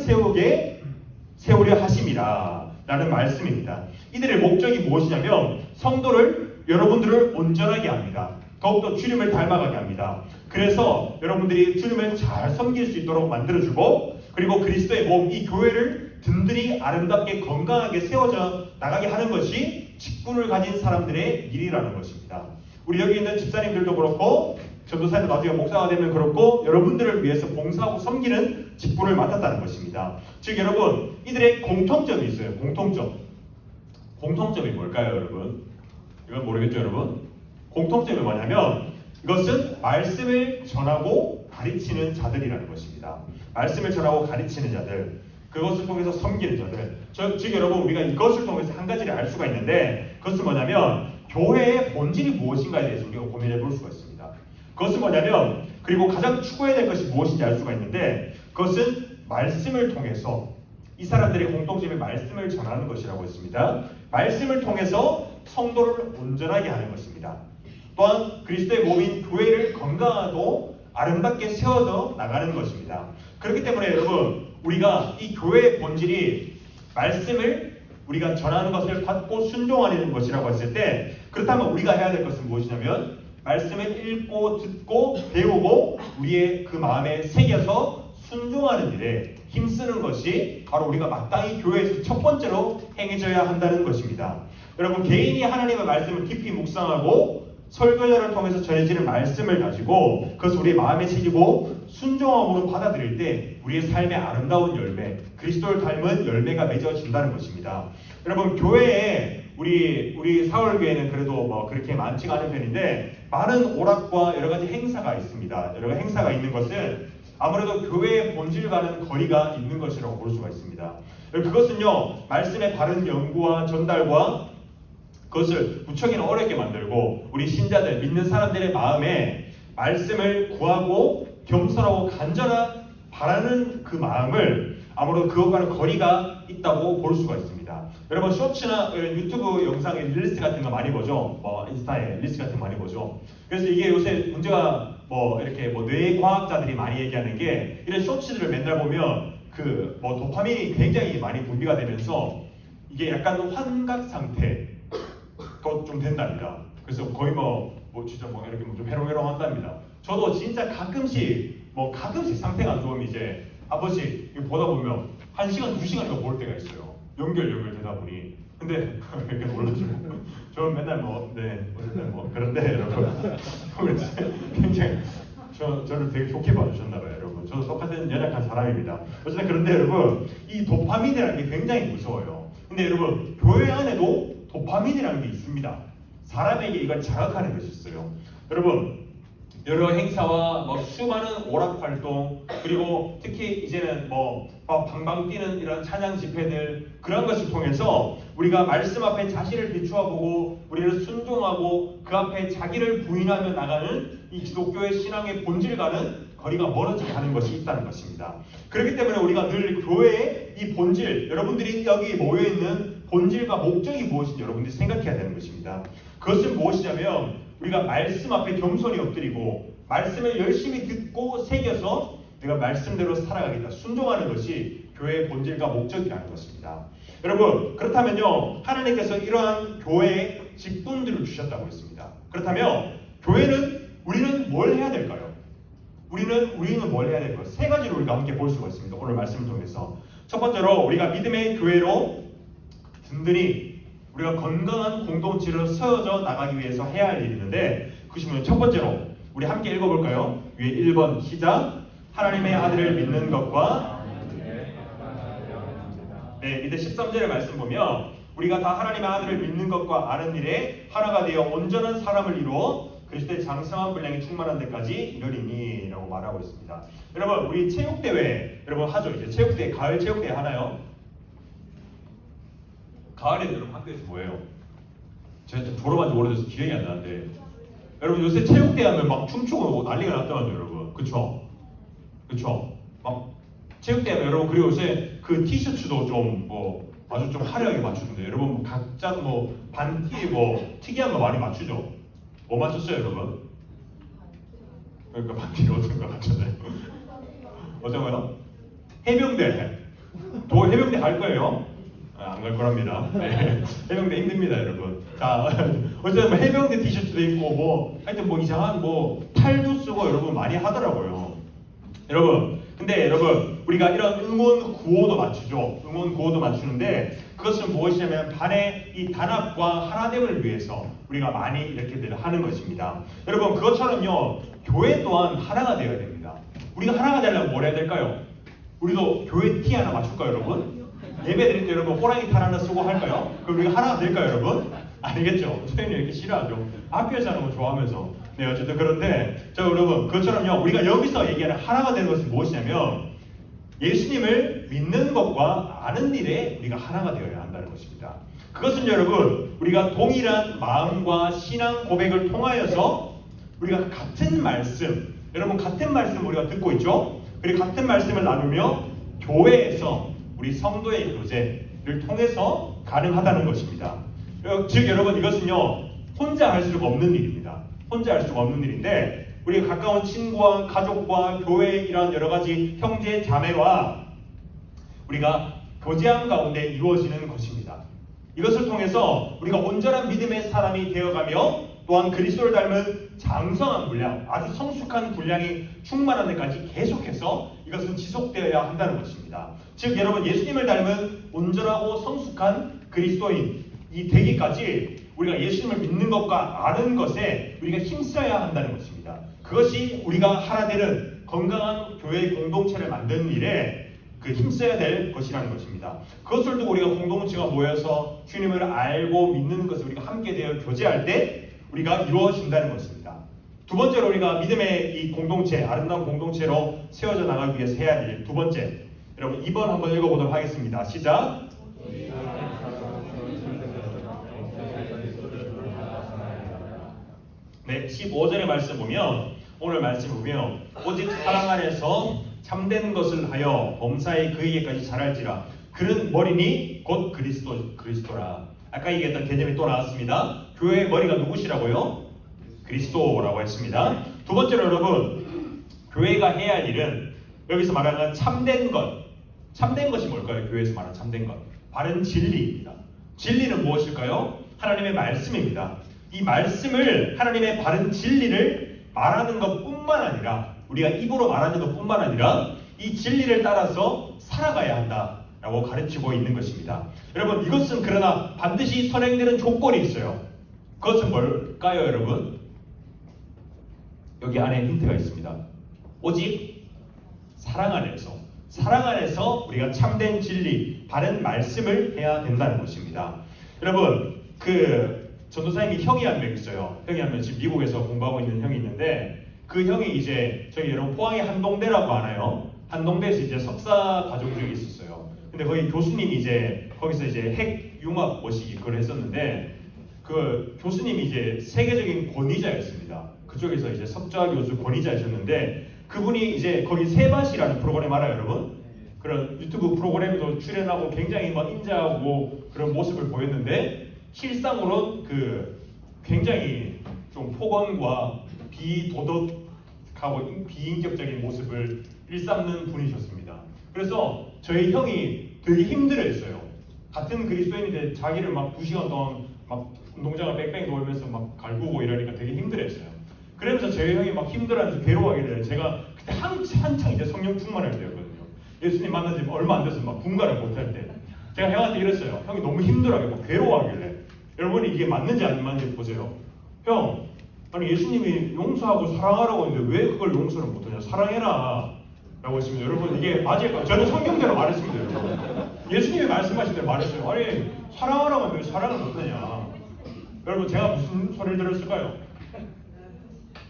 세우려 하심이라 라는 말씀입니다. 이들의 목적이 무엇이냐면 성도를 여러분들을 온전하게 합니다. 더욱더 주님을 닮아가게 합니다. 그래서 여러분들이 주님을 잘 섬길 수 있도록 만들어주고 그리고 그리스도의 몸, 이 교회를 든든히 아름답게 건강하게 세워져 나가게 하는 것이 직분을 가진 사람들의 일이라는 것입니다. 우리 여기 있는 집사님들도 그렇고 전도사님도 나중에 목사가 되면 그렇고 여러분들을 위해서 봉사하고 섬기는 직분을 맡았다는 것입니다. 즉 여러분, 이들의 공통점이 있어요. 공통점이 뭘까요, 여러분? 이건 모르겠죠, 여러분? 공통점이 뭐냐면 이것은 말씀을 전하고 가르치는 자들이라는 것입니다. 말씀을 전하고 가르치는 자들, 그것을 통해서 섬기는 자들. 즉 여러분, 우리가 이것을 통해서 한 가지를 알 수가 있는데 그것은 뭐냐면 교회의 본질이 무엇인가에 대해서 우리가 고민해 볼 수가 있습니다. 그것은 뭐냐면 그리고 가장 추구해야 될 것이 무엇인지 알 수가 있는데 그것은 말씀을 통해서 이 사람들의 공통점이 말씀을 전하는 것이라고 했습니다. 말씀을 통해서 성도를 온전하게 하는 것입니다. 또한 그리스도의 몸인 교회를 건강하고 아름답게 세워져 나가는 것입니다. 그렇기 때문에 여러분, 우리가 이 교회의 본질이 말씀을 우리가 전하는 것을 받고 순종하는 것이라고 했을 때 그렇다면 우리가 해야 될 것은 무엇이냐면 말씀을 읽고 듣고 배우고 우리의 그 마음에 새겨서 순종하는 일에 힘쓰는 것이 바로 우리가 마땅히 교회에서 첫 번째로 행해져야 한다는 것입니다. 여러분, 개인이 하나님의 말씀을 깊이 묵상하고 설교자를 통해서 전해지는 말씀을 가지고 그것을 우리의 마음에 새기고 순종함으로 받아들일 때 우리의 삶의 아름다운 열매, 그리스도를 닮은 열매가 맺어진다는 것입니다. 여러분, 교회에 우리 사월교회는 그래도 뭐 그렇게 많지가 않은 편인데 많은 오락과 여러 가지 행사가 있습니다. 여러 가지 행사가 있는 것은 아무래도 교회의 본질과는 거리가 있는 것이라고 볼 수가 있습니다. 그것은요, 말씀의 바른 연구와 전달과 그것을 무척이나 어렵게 만들고 우리 신자들, 믿는 사람들의 마음에 말씀을 구하고 겸손하고 간절한 바라는 그 마음을 아무래도 그것과는 거리가 있다고 볼 수가 있습니다. 여러분, 쇼츠나 유튜브 영상에 릴리스 같은 거 많이 보죠. 인스타에 릴리스 같은 거 많이 보죠. 그래서 이게 요새 문제가 이렇게 뇌과학자들이 많이 얘기하는 게 이런 쇼츠들을 맨날 보면 도파민이 굉장히 많이 분비가 되면서 이게 약간 환각 상태 좀 된답니다. 그래서 거의 진짜 이렇게 좀 해롱해롱 한답니다. 저도 진짜 가끔씩 상태가 안 좋으면 이제 아버지 이거 보다 보면 1시간, 2시간이나 볼 때가 있어요. 연결되다 보니. 근데 이렇게 놀라시고 저는 맨날 어쨌든 그런데 여러분 굉장히 저를 되게 좋게 봐주셨나봐요, 여러분. 저도 똑같은 연약한 사람입니다. 어쨌든 그런데 여러분, 이 도파민이라는 게 굉장히 무서워요. 근데 여러분, 교회 안에도 도파민이라는 게 있습니다. 사람에게 이걸 자극하는 것이 있어요. 여러분, 여러 행사와 수많은 오락 활동, 그리고 특히 이제는 방방 뛰는 이런 찬양 집회들, 그런 것을 통해서 우리가 말씀 앞에 자신을 비추어보고 우리를 순종하고 그 앞에 자기를 부인하며 나가는 이 기독교의 신앙의 본질과는 거리가 멀어지게 하는 것이 있다는 것입니다. 그렇기 때문에 우리가 늘 교회의 이 본질, 여러분들이 여기 모여있는 본질과 목적이 무엇인지 여러분들이 생각해야 되는 것입니다. 그것은 무엇이냐면 우리가 말씀 앞에 겸손히 엎드리고 말씀을 열심히 듣고 새겨서 내가 말씀대로 살아가겠다, 순종하는 것이 교회의 본질과 목적이라는 것입니다. 여러분, 그렇다면요, 하나님께서 이러한 교회의 직분들을 주셨다고 했습니다. 그렇다면 우리는 뭘 해야 될까요? 우리는 뭘 해야 될까요? 세 가지로 우리가 함께 볼 수가 있습니다. 오늘 말씀을 통해서. 첫 번째로 우리가 믿음의 교회로 든든히 우리가 건강한 공동체로 세워져 나가기 위해서 해야 할 일이 있는데 그것이 뭐냐면 첫 번째로 우리 함께 읽어볼까요? 위에 1번 시작. 하나님의 아들을 믿는 것과 밑에 13절의 말씀 보면 우리가 다 하나님의 아들을 믿는 것과 아는 일에 하나가 되어 온전한 사람을 이루어 그리스도의 장성한 분량이 충만한 데까지 이르리니 라고 말하고 있습니다. 여러분, 우리 체육대회 여러분 하죠. 이제 체육대회, 가을 체육대회 하나요? 가을에 여러분 학교에서 뭐예요? 제가 졸업한 지 오래돼서 기억이 안 나는데 여러분 요새 체육대회 하면 막 춤추고 난리가 났더라고요. 여러분 그쵸? 그쵸? 막 체육대회 여러분 그리고 요새 그 티셔츠도 좀 뭐 아주 좀 화려하게 맞추는데 여러분 뭐 각자 뭐 반티 뭐 특이한 거 많이 맞추죠? 뭐 맞췄어요 여러분? 그러니까 반티를 어떤 거 맞췄나요? 어떤 거요? 해병대. 해병대 갈 거예요? 안 갈 거랍니다. 네. 해병대 힘듭니다, 여러분. 자, 어쨌든 뭐 해병대 티셔츠도 입고 뭐 하여튼 뭐 이상한 뭐 탈도 쓰고 여러분 많이 하더라고요. 여러분, 근데 여러분 우리가 이런 응원 구호도 맞추죠. 응원 구호도 맞추는데 그것은 무엇이냐면 반의 이 단합과 하나됨을 위해서 우리가 많이 이렇게들 하는 것입니다. 여러분 그것처럼요 교회 또한 하나가 되어야 됩니다. 우리가 하나가 되려면 뭘 해야 될까요? 우리도 교회 티 하나 맞출까요, 여러분? 예배 드릴 때 여러분 호랑이 탈 하나 쓰고 할까요? 그럼 우리가 하나가 될까요, 여러분? 아니겠죠? 선생님이 이렇게 싫어하죠. 학교에서 하는 거 좋아하면서. 네, 어쨌든 그런데 자 여러분 그것처럼요 우리가 여기서 얘기하는 하나가 되는 것은 무엇이냐면 예수님을 믿는 것과 아는 일에 우리가 하나가 되어야 한다는 것입니다. 그것은 여러분 우리가 동일한 마음과 신앙 고백을 통하여서 우리가 같은 말씀 여러분 같은 말씀 우리가 듣고 있죠? 그리고 같은 말씀을 나누며 교회에서 우리 성도의 교제를 통해서 가능하다는 것입니다. 즉 여러분 이것은요 혼자 할 수가 없는 일입니다. 혼자 할 수가 없는 일인데 우리가 가까운 친구와 가족과 교회의 이런 여러 가지 형제 자매와 우리가 교제함 가운데 이루어지는 것입니다. 이것을 통해서 우리가 온전한 믿음의 사람이 되어가며 또한 그리스도를 닮은 장성한 분량, 아주 성숙한 분량이 충만한 데까지 계속해서 이것은 지속되어야 한다는 것입니다. 즉 여러분 예수님을 닮은 온전하고 성숙한 그리스도인이 되기까지 우리가 예수님을 믿는 것과 아는 것에 우리가 힘써야 한다는 것입니다. 그것이 우리가 하나 되는 건강한 교회 공동체를 만드는 일에 그 힘써야 될 것이라는 것입니다. 그것을 두고 우리가 공동체가 모여서 주님을 알고 믿는 것을 우리가 함께 되어 교제할 때 우리가 이루어진다는 것입니다. 두 번째로 우리가 믿음의 이 공동체, 아름다운 공동체로 세워져 나가기 위해서 해야 할 일, 두 번째, 여러분 2번 한번 읽어보도록 하겠습니다. 시작! 네, 15절의 말씀 보면 오늘 말씀 보면 오직 사랑 안에서 참된 것을 하여 범사에 그에게까지 자랄지라 그는 머리니 곧 그리스도라. 아까 얘기했던 개념이 또 나왔습니다. 교회의 머리가 누구시라고요? 그리스도라고 했습니다. 두 번째로 여러분 교회가 해야 할 일은 여기서 말하는 참된 것. 참된 것이 뭘까요? 교회에서 말하는 참된 것. 바른 진리입니다. 진리는 무엇일까요? 하나님의 말씀입니다. 이 말씀을 하나님의 바른 진리를 말하는 것뿐만 아니라 우리가 입으로 말하는 것뿐만 아니라 이 진리를 따라서 살아가야 한다라고 가르치고 있는 것입니다. 여러분 이것은 그러나 반드시 선행되는 조건이 있어요. 그것은 뭘까요, 여러분? 여기 안에 힌트가 있습니다. 오직 사랑 안에서 우리가 참된 진리, 바른 말씀을 해야 된다는 것입니다. 여러분 그 전도사님이 형이 한 명 있어요. 형이 한 명 지금 미국에서 공부하고 있는 형이 있는데 그 형이 이제 저희 여러분 포항의 한동대라고 아나요? 한동대에서 이제 석사 과정 중에 있었어요. 근데 거기 교수님이 이제 거기서 이제 핵융합 뭐시기 그걸 했었는데 그 교수님이 이제 세계적인 권위자였습니다. 그쪽에서 이제 석좌 교수 권위자이셨는데 그분이 이제 거기 세밭이라는 프로그램 알아요, 여러분? 그런 유튜브 프로그램에도 출연하고 굉장히 막 인자하고 그런 모습을 보였는데 실상으로는 그 굉장히 좀 폭언과 비도덕하고 비인격적인 모습을 일삼는 분이셨습니다. 그래서 저희 형이 되게 힘들어했어요. 같은 그리스도인인데 자기를 막 2시간 동안 막 운동장을 뺑뺑 돌면서 막 갈구고 이러니까 되게 힘들어했어요. 그러면서 저희 형이 막 힘들어하면서 괴로워하길래 제가 그때 한창 이제 성령 충만할 때였거든요. 예수님 만난 지 얼마 안 돼서 막 분간을 못할 때 제가 형한테 이랬어요. 형이 너무 힘들어하게 막 괴로워하길래 여러분이 이게 맞는지 안 맞는지 보세요. 형, 아니 예수님이 용서하고 사랑하라고 했는데 왜 그걸 용서를 못하냐? 사랑해라 라고 했습니다. 여러분 이게 맞을까요? 저는 성경대로 말했습니다. 여러분. 예수님이 말씀하신 대로 말했어요. 아니 사랑하라고 했는데 왜 사랑을 못하냐? 여러분 제가 무슨 소리를 들었을까요?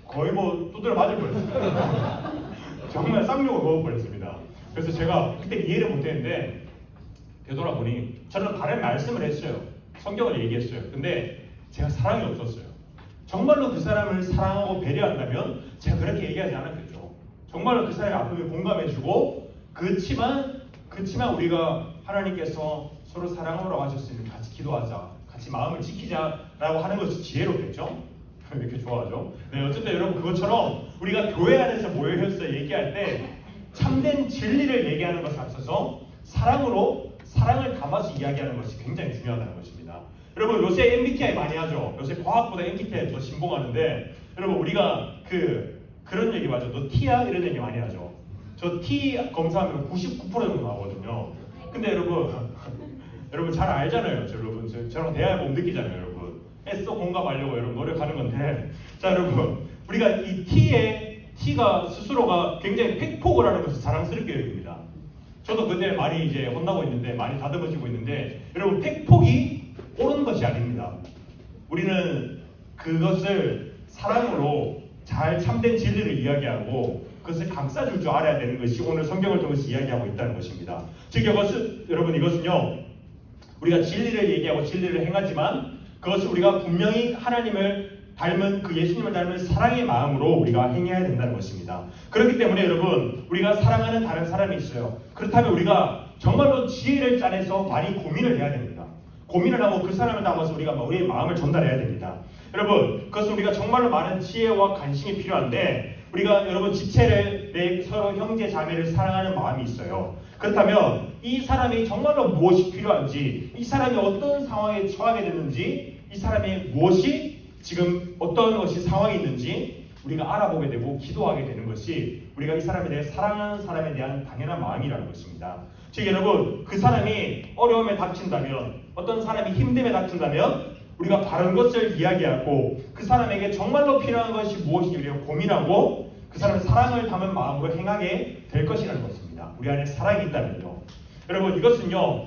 거의 뭐 두드려 맞을 뻔했습니다. 정말 쌍욕을 먹을 뻔했습니다. 그래서 제가 그때 이해를 못했는데 되돌아보니 저는 바른 말씀을 했어요. 성경을 얘기했어요. 근데 제가 사랑이 없었어요. 정말로 그 사람을 사랑하고 배려한다면 제가 그렇게 얘기하지 않았겠죠. 정말로 그 사람의 아픔에 공감해주고 그치만 우리가 하나님께서 서로 사랑하라고 하셨으니 같이 기도하자, 같이 마음을 지키자라고 하는 것이 지혜롭겠죠? 왜 이렇게 좋아하죠? 네, 어쨌든 여러분 그것처럼 우리가 교회 안에서 모여서 얘기할 때 참된 진리를 얘기하는 것에 앞서서 사랑을 담아서 이야기하는 것이 굉장히 중요하다는 것입니다. 여러분 요새 MBTI 많이 하죠. 요새 과학보다 MBTI 더 신봉하는데 여러분 우리가 그런 얘기 맞죠? 너 T야? 이런 얘기 많이 하죠. 저 T 검사하면 99% 정도 나오거든요. 근데 여러분 잘 알잖아요. 저랑 대화해보면 느끼잖아요. 여러분 애써 공감하려고 여러분 노력하는 건데 자 여러분 우리가 이 T가 스스로가 굉장히 팩폭을 하는 것을 자랑스럽게 여깁니다. 저도 그때 많이 이제 혼나고 있는데 많이 다듬어지고 있는데 여러분 팩폭이 옳은 것이 아닙니다. 우리는 그것을 사랑으로 잘 참된 진리를 이야기하고 그것을 감싸줄 줄 알아야 되는 것이 오늘 성경을 통해서 이야기하고 있다는 것입니다. 즉 여러분 이것은요 우리가 진리를 얘기하고 진리를 행하지만 그것을 우리가 분명히 하나님을 닮은 그 예수님을 닮은 사랑의 마음으로 우리가 행해야 된다는 것입니다. 그렇기 때문에 여러분 우리가 사랑하는 다른 사람이 있어요. 그렇다면 우리가 정말로 지혜를 짜내서 많이 고민을 해야 됩니다. 고민을 하고 그 사람을 담아서 우리가 우리의 마음을 전달해야 됩니다. 여러분 그것은 우리가 정말로 많은 지혜와 관심이 필요한데 우리가 여러분 지체를 내 서로 형제 자매를 사랑하는 마음이 있어요. 그렇다면 이 사람이 정말로 무엇이 필요한지 이 사람이 어떤 상황에 처하게 됐는지 이 사람이 무엇이 지금 어떤 것이 상황이 있는지 우리가 알아보게 되고 기도하게 되는 것이 우리가 이 사람에 대해 사랑하는 사람에 대한 당연한 마음이라는 것입니다. 즉 여러분 그 사람이 어려움에 닥친다면 어떤 사람이 힘듦에 닥친다면 우리가 바른 것을 이야기하고 그 사람에게 정말로 필요한 것이 무엇인지 우리가 고민하고 그 사람의 사랑을 담은 마음으로 행하게 될 것이라는 것입니다. 우리 안에 사랑이 있다면요. 여러분 이것은요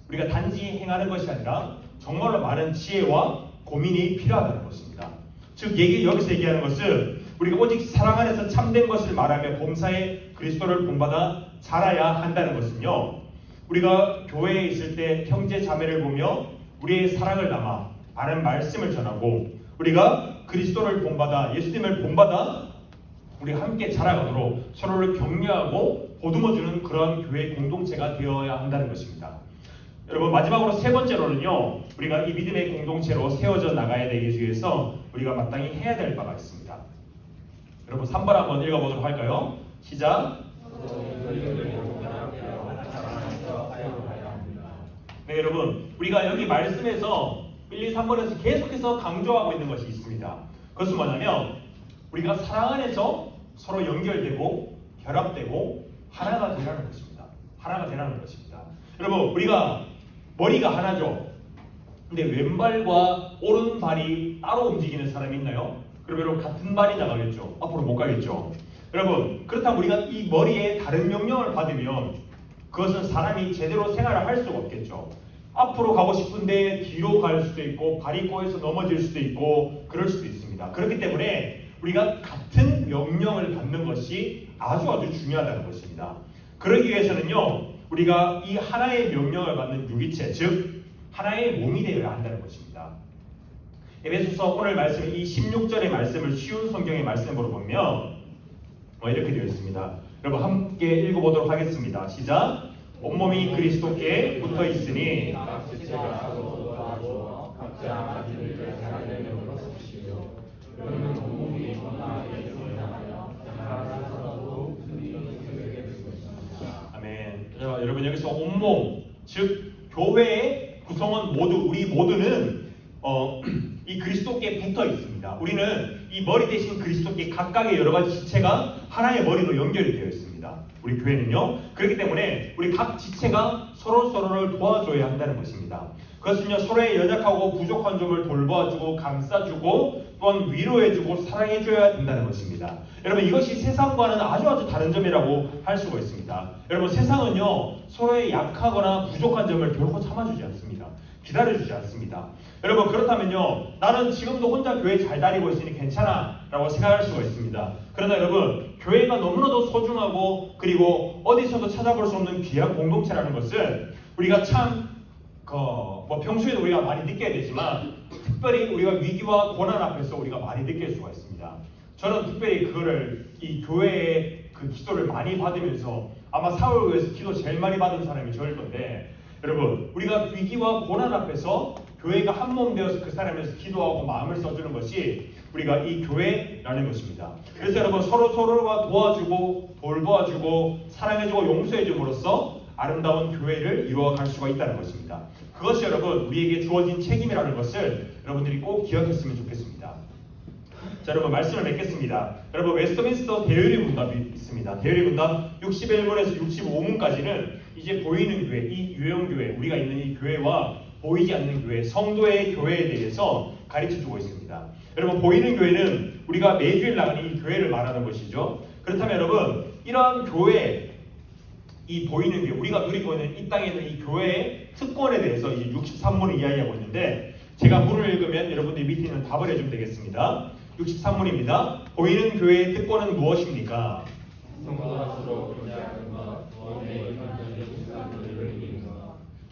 우리가 단지 행하는 것이 아니라 정말로 많은 지혜와 고민이 필요하다는 것입니다. 즉 여기서 얘기하는 것은 우리가 오직 사랑 안에서 참된 것을 말하며 범사에 그리스도를 본받아 자라야 한다는 것은요 우리가 교회에 있을 때 형제 자매를 보며 우리의 사랑을 담아 바른 말씀을 전하고 우리가 그리스도를 본받아 예수님을 본받아 우리 함께 자라가도록 서로를 격려하고 보듬어주는 그런 교회 공동체가 되어야 한다는 것입니다. 여러분 마지막으로 세 번째로는요 우리가 이 믿음의 공동체로 세워져 나가야 되기 위해서 우리가 마땅히 해야 될 바가 있습니다. 여러분 3번 한번 읽어보도록 할까요? 시작. 네 여러분 우리가 여기 말씀에서 1, 2, 3번에서 계속해서 강조하고 있는 것이 있습니다. 그것은 뭐냐면 우리가 사랑 안에서 서로 연결되고 결합되고 하나가 되라는 것입니다. 하나가 되라는 것입니다. 여러분 우리가 머리가 하나죠. 근데 왼발과 오른발이 따로 움직이는 사람이 있나요? 그럼 여러분 같은 발이 나가겠죠. 앞으로 못 가겠죠. 여러분 그렇다면 우리가 이 머리에 다른 명령을 받으면 그것은 사람이 제대로 생활을 할 수가 없겠죠. 앞으로 가고 싶은데 뒤로 갈 수도 있고 발이 꼬여서 넘어질 수도 있고 그럴 수도 있습니다. 그렇기 때문에 우리가 같은 명령을 받는 것이 아주 중요하다는 것입니다. 그러기 위해서는요 우리가 이 하나의 명령을 받는 유기체 즉 하나의 몸이 되어야 한다는 것입니다. 에베소서 오늘 말씀 이 16절의 말씀을 쉬운 성경의 말씀으로 보면 이렇게 되어 있습니다. 여러분 함께 읽어보도록 하겠습니다. 시작. 온몸이 그리스도께 붙어 있으니 아멘. 자, 여러분 여기서 온몸 즉 교회의 구성원 모두 우리 모두는 이 그리스도께 붙어 있습니다. 우리는 이 머리 대신 그리스도께 각각의 여러 가지 지체가 하나의 머리로 연결이 되어 있습니다. 우리 교회는요. 그렇기 때문에 우리 각 지체가 서로를 도와줘야 한다는 것입니다. 그것은요 서로의 연약하고 부족한 점을 돌봐주고 감싸주고 또한 위로해주고 사랑해줘야 된다는 것입니다. 여러분 이것이 세상과는 아주 다른 점이라고 할 수가 있습니다. 여러분 세상은요 서로의 약하거나 부족한 점을 결코 참아주지 않습니다. 기다려주지 않습니다. 여러분 그렇다면요 나는 지금도 혼자 교회 잘 다니고 있으니 괜찮아 라고 생각할 수가 있습니다. 그러나 여러분 교회가 너무나도 소중하고 그리고 어디서도 찾아볼 수 없는 귀한 공동체라는 것은 우리가 참 평소에도 우리가 많이 느껴야 되지만 특별히 우리가 위기와 고난 앞에서 우리가 많이 느낄 수가 있습니다. 저는 특별히 그거를 이 교회의 그 기도를 많이 받으면서 아마 사울교회에서 기도 제일 많이 받은 사람이 저일 건데, 여러분 우리가 위기와 고난 앞에서 교회가 한 몸 되어서 그 사람에서 기도하고 마음을 써주는 것이 우리가 이 교회라는 것입니다. 그래서 여러분 서로가 도와주고 돌보아주고 사랑해주고 용서해줌으로써 아름다운 교회를 이루어갈 수가 있다는 것입니다. 그것이 여러분 우리에게 주어진 책임이라는 것을 여러분들이 꼭 기억했으면 좋겠습니다. 자, 여러분 말씀을 맺겠습니다. 여러분 웨스트민스터 대의리 문답이 있습니다. 대의리 문답 61문에서 65문까지는 이제 보이는 교회, 이 유형교회, 우리가 있는 이 교회와 보이지 않는 교회, 성도의 교회에 대해서 가르쳐주고 있습니다. 여러분 보이는 교회는 우리가 매주일 나가는 이 교회를 말하는 것이죠. 그렇다면 여러분 이러한 교회, 이 보이는 교회, 우리가 누리고 있는 이 땅에 있는 이 교회의 특권에 대해서 이제 63문을 이야기하고 있는데, 제가 문을 읽으면 여러분들이 밑에 있는 답을 해주면 되겠습니다. 63문입니다. 보이는 교회의 특권은 무엇입니까?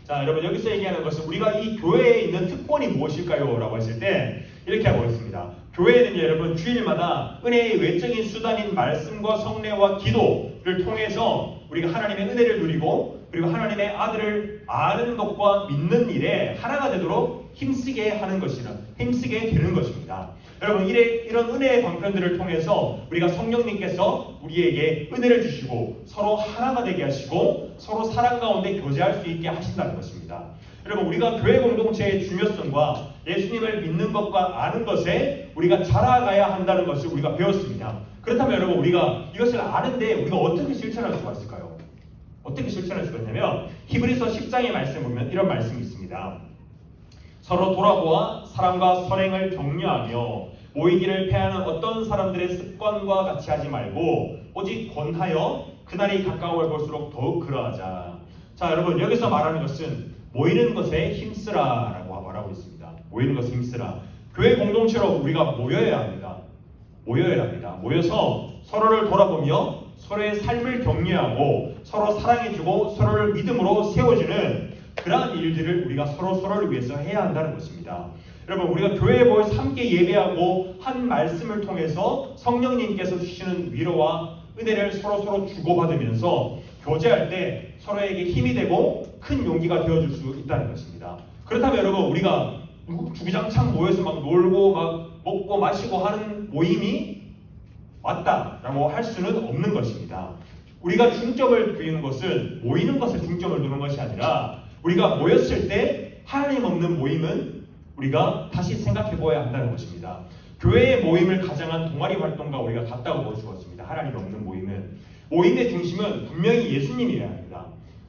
자, 여러분 여기서 얘기하는 것은 우리가 이 교회에 있는 특권이 무엇일까요? 라고 했을 때 이렇게 하고 있습니다. 교회는요 여러분 주일마다 은혜의 외적인 수단인 말씀과 성례와 기도를 통해서 우리가 하나님의 은혜를 누리고 그리고 하나님의 아들을 아는 것과 믿는 일에 하나가 되도록 힘쓰게 하는 것이라 힘쓰게 되는 것입니다. 여러분 이런 은혜의 방편들을 통해서 우리가 성령님께서 우리에게 은혜를 주시고 서로 하나가 되게 하시고 서로 사랑 가운데 교제할 수 있게 하신다는 것입니다. 여러분 우리가 교회 공동체의 중요성과 예수님을 믿는 것과 아는 것에 우리가 자라가야 한다는 것을 우리가 배웠습니다. 그렇다면 여러분 우리가 이것을 아는데 우리가 어떻게 실천할 수가 있을까요? 어떻게 실천할 수가 있냐면 히브리서 10장의 말씀 보면 이런 말씀이 있습니다. 서로 돌아보아 사랑과 선행을 격려하며 모이기를 패하는 어떤 사람들의 습관과 같이 하지 말고 오직 권하여 그날이 가까워 볼수록 더욱 그러하자. 자, 여러분 여기서 말하는 것은 모이는 것에 힘쓰라라고 말하고 있습니다. 모이는 것에 힘쓰라. 교회 공동체로 우리가 모여야 합니다. 모여야 합니다. 모여서 서로를 돌아보며 서로의 삶을 격려하고 서로 사랑해주고 서로를 믿음으로 세워주는 그러한 일들을 우리가 서로를 위해서 해야 한다는 것입니다. 여러분 우리가 교회에 모여서 함께 예배하고 한 말씀을 통해서 성령님께서 주시는 위로와 은혜를 서로 주고받으면서 교제할 때 서로에게 힘이 되고 큰 용기가 되어줄 수 있다는 것입니다. 그렇다면 여러분 우리가 주구장창 모여서 막 놀고 막 먹고 마시고 하는 모임이 맞다라고 할 수는 없는 것입니다. 우리가 중점을 두는 것은 모이는 것에 중점을 두는 것이 아니라 우리가 모였을 때 하나님 없는 모임은 우리가 다시 생각해 보아야 한다는 것입니다. 교회의 모임을 가장한 동아리 활동과 우리가 같다고 보여주었습니다. 하나님 없는 모임은 모임의 중심은 분명히 예수님이어야 합니다.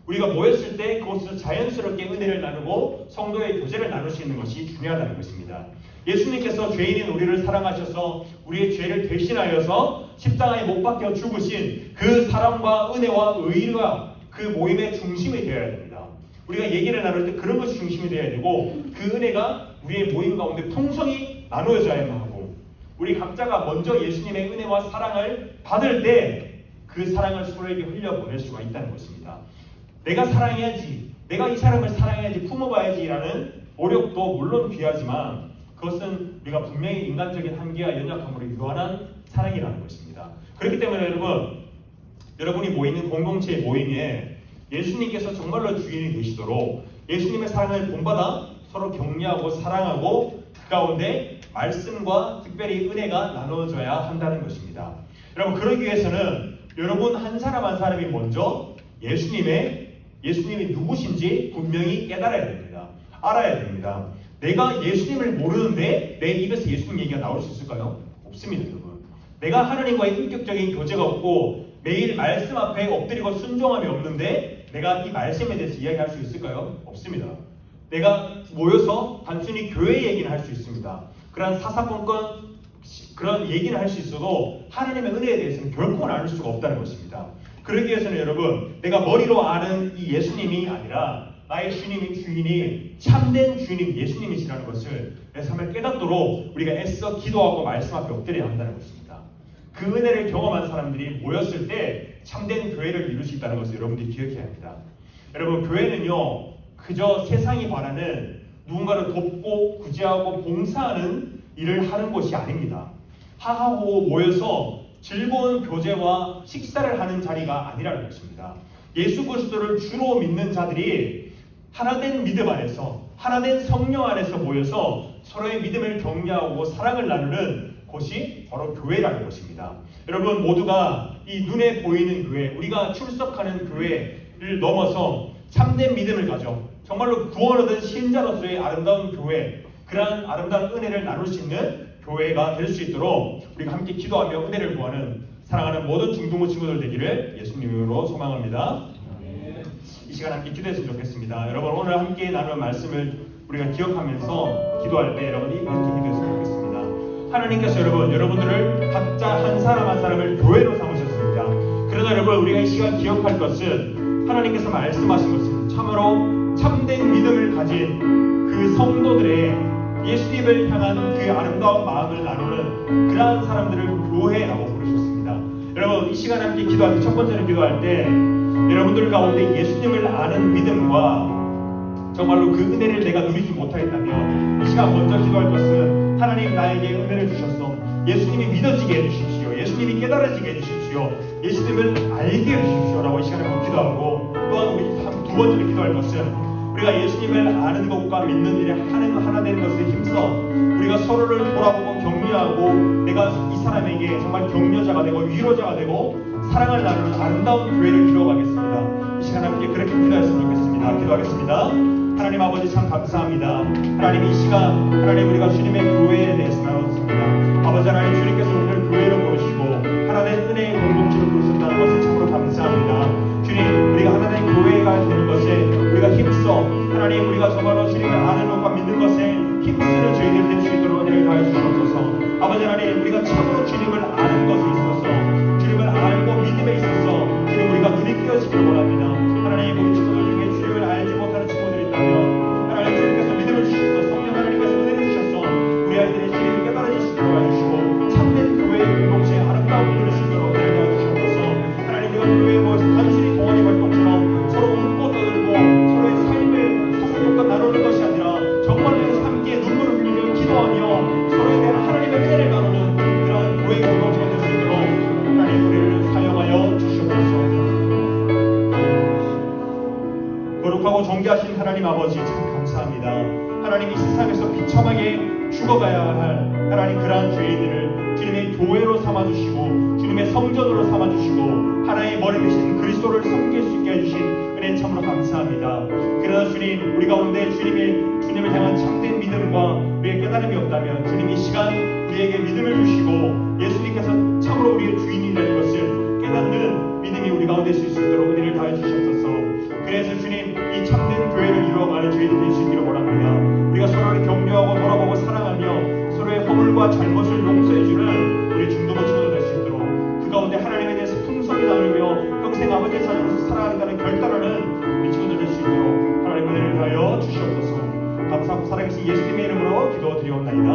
우리가 모였을 때 그곳에서 자연스럽게 은혜를 나누고 성도의 교제를 나눌 수 있는 것이 중요하다는 것입니다. 예수님께서 죄인인 우리를 사랑하셔서 우리의 죄를 대신하여서 십자가에 못 박혀 죽으신 그 사랑과 은혜와 의가 그 모임의 중심이 되어야 됩니다. 우리가 얘기를 나눌 때 그런 것이 중심이 되어야 되고 그 은혜가 우리의 모임 가운데 통성이 나누어져야만 하고 우리 각자가 먼저 예수님의 은혜와 사랑을 받을 때 그 사랑을 서로에게 흘려보낼 수가 있다는 것입니다. 내가 사랑해야지, 내가 이 사람을 사랑해야지, 품어봐야지라는 노력도 물론 귀하지만 그것은 우리가 분명히 인간적인 한계와 연약함으로 유한한 사랑이라는 것입니다. 그렇기 때문에 여러분이 모이는 공동체의 모임에 예수님께서 정말로 주인이 되시도록 예수님의 사랑을 본받아 서로 격려하고 사랑하고 그 가운데 말씀과 특별히 은혜가 나눠져야 한다는 것입니다. 여러분 그러기 위해서는 여러분 한 사람 한 사람이 먼저 예수님이 누구신지 분명히 깨달아야 됩니다. 알아야 됩니다. 내가 예수님을 모르는데 내 입에서 예수님 얘기가 나올 수 있을까요? 없습니다, 여러분. 내가 하나님과의 인격적인 교제가 없고 매일 말씀 앞에 엎드리고 순종함이 없는데 내가 이 말씀에 대해서 이야기할 수 있을까요? 없습니다. 내가 모여서 단순히 교회 얘기는 할 수 있습니다. 그런 사사건건 그런 얘기를 할 수 있어도 하나님의 은혜에 대해서는 결코 나눌 수가 없다는 것입니다. 그러기 위해서는 여러분 내가 머리로 아는 이 예수님이 아니라 나의 주인이 참된 주님 예수님이시라는 것을 내 삶에 깨닫도록 우리가 애써 기도하고 말씀 앞에 엎드려야 한다는 것입니다. 그 은혜를 경험한 사람들이 모였을 때 참된 교회를 이룰 수 있다는 것을 여러분들이 기억해야 합니다. 여러분 교회는요 그저 세상이 바라는 누군가를 돕고 구제하고 봉사하는 일을 하는 곳이 아닙니다. 하하호 모여서 즐거운 교제와 식사를 하는 자리가 아니라는 것입니다. 예수 그리스도를 주로 믿는 자들이 하나된 믿음 안에서, 하나된 성령 안에서 모여서 서로의 믿음을 격려하고 사랑을 나누는 곳이 바로 교회라는 것입니다. 여러분 모두가 이 눈에 보이는 교회, 우리가 출석하는 교회를 넘어서 참된 믿음을 가져 정말로 구원 얻은 신자로서의 아름다운 교회, 그러한 아름다운 은혜를 나눌 수 있는 교회가 될 수 있도록 우리가 함께 기도하며 은혜를 구하는 사랑하는 모든 중동부 친구들 되기를 예수님으로 소망합니다. 이 시간 함께 기도했으면 좋겠습니다. 여러분 오늘 함께 나눌 말씀을 우리가 기억하면서 기도할 때 여러분이 이렇게 기도했으면 좋겠습니다. 하나님께서 여러분들을 각자 한 사람 한 사람을 교회로 삼으셨습니다. 그러나 여러분 우리가 이 시간 기억할 것은 하나님께서 말씀하신 것은 참으로 참된 믿음을 가진 그 성도들의 예수님을 향한 그 아름다운 마음을 나누는 그러한 사람들을 교회라고 부르셨습니다. 여러분 이 시간 함께 기도할 때 첫 번째로 기도할 때 여러분들 가운데 예수님을 아는 믿음과 정말로 그 은혜를 내가 누리지 못하겠다면 이 시간 먼저 기도할 것은 하나님 나에게 은혜를 주셨어. 예수님이 믿어지게 해주십시오. 예수님이 깨달아지게 해주십시오. 예수님을 알게 해주십시오 라고 이 시간에 한번 기도하고, 또한 우리 두 번째로 기도할 것은 우리가 예수님을 아는 것과 믿는 일에 하나 되는 것에 힘써 우리가 서로를 돌아보고 격려하고 내가 이 사람에게 정말 격려자가 되고 위로자가 되고 사랑을 나누는 아름다운 교회를 이루어가겠습니다. 이 시간 함께 그렇게 기도했으면 좋겠습니다. 기도하겠습니다. 하나님 아버지 참 감사합니다. 하나님 이 시간 하나님 우리가 주님의 교회에 대해서 나눴습니다. 아버지 하나님 주님께서 우리를 교회로 부르시고 하나님의 은혜의 공동체로 부르셨다는 것을 참으로 감사합니다. 주님 우리가 하나님의 교회가 되는 것에 우리가 힘써 하나님 우리가 정말로 주님을 아는 것과 믿는 것에 힘쓰는 저희들 될 수 있도록 은혜를 다해 주시옵소서. 아버지 하나님 우리가 참으로 주님을 아는 것에 있어서 주님을 알고 믿음에 있어서 주님 우리가 눈이 띄어지기를 원합니다. 하나님 우리 친구들 중에 주님을 알지 못하는 친구들이 있다면 하나님 주님께서 믿음을 주셔서 성령 하나님께서 은혜를 주셔서 우리 아이들의 주님을 깨달아지시도록 해주시고 참된 교회의 공동체의 아름다운 일을 시도록 은혜를 다해 주시옵소서. 하나님 우리가 교회에 모여서 단순히 동원이 걸 것처럼 서로 웃고 떠들고 서로의 삶을 사사건건 나누는 것이 아니라 정말로 함께 눈물을 흘리며 기도하며 서로에 대한 하나님의 은혜를 나누는 그런 교회 공동체가 될 수 있도록 하나님 우리를 사용하여 주시옵소서. 거룩하고 존귀하신 하나님 아버지 참 감사합니다. 하나님 이 세상에서 비참하게 죽어가야 할 하나님 그러한 죄인들을 주님의 교회로 삼아주시고 주님의 성전으로 삼아주시고 하나의 머리 되신 그리스도를 섬길 수 있게 해주신 은혜 참으로 감사합니다. 그러나 주님 우리 가운데 주님을 향한 참된 믿음과 우리의 깨달음이 없다면 주님 이 시간 우리에게 믿음을 주시고 예수님께서 참으로 우리의 주인이 되는 것을 깨닫는 믿음이 우리 가운데 있을 수 있도록 은혜를 다해 주시옵소서. 그래서 주님 이 참된 교회를 이루어가는 저희들 될 수 있기를 원합니다. 우리가 서로를 격려하고 돌아보고 사랑하며 서로의 허물과 잘못을 용서해주는 우리 중도부 친구들 될 수 있도록 그 가운데 하나님에 대해서 풍성히 나누며 평생 아버지의 자녀로서 살아가겠다는 결단하는 우리 친구들 될 수 있도록 하나님 은혜를 하여 주시옵소서. 감사하고 살아계신 예수님의 이름으로 기도드리옵나이다.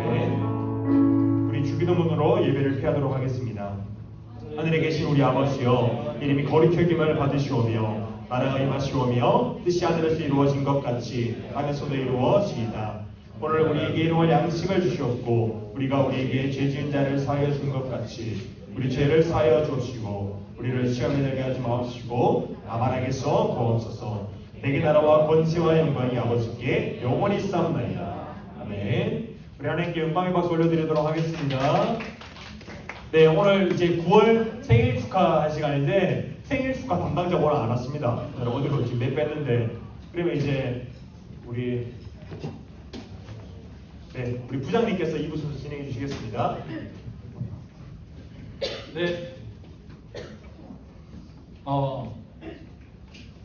아멘. 우리 주기도문으로 예배를 피하도록 하겠습니다. 하늘에 계신 우리 아버지여 이름이 거룩히 여김을 받으시오며 나라가 임하시오며 뜻이 하늘에서 이루어진 것 같이 땅에서도 이루어지이다. 오늘 우리에게 일용할 양식을 주시옵고 우리가 우리에게 죄 지은 자를 사하여 준 것 같이 우리 죄를 사하여 주시고 우리를 시험에 들게 하지 마옵시고 다만 악에서 구하옵소서. 내게 나라와 권세와 영광이 아버지께 영원히 있사옵나이다. 아멘. 우리 하나님께 영광의 박수 올려드리도록 하겠습니다. 네, 오늘 이제 9월 생일 축하할 시간인데 생일 축하 담당자 오늘 안 왔습니다. 어디로 지금 몇 뺐는데 그러면 이제 우리 부장님께서 2부 순서 진행해 주시겠습니다. 네.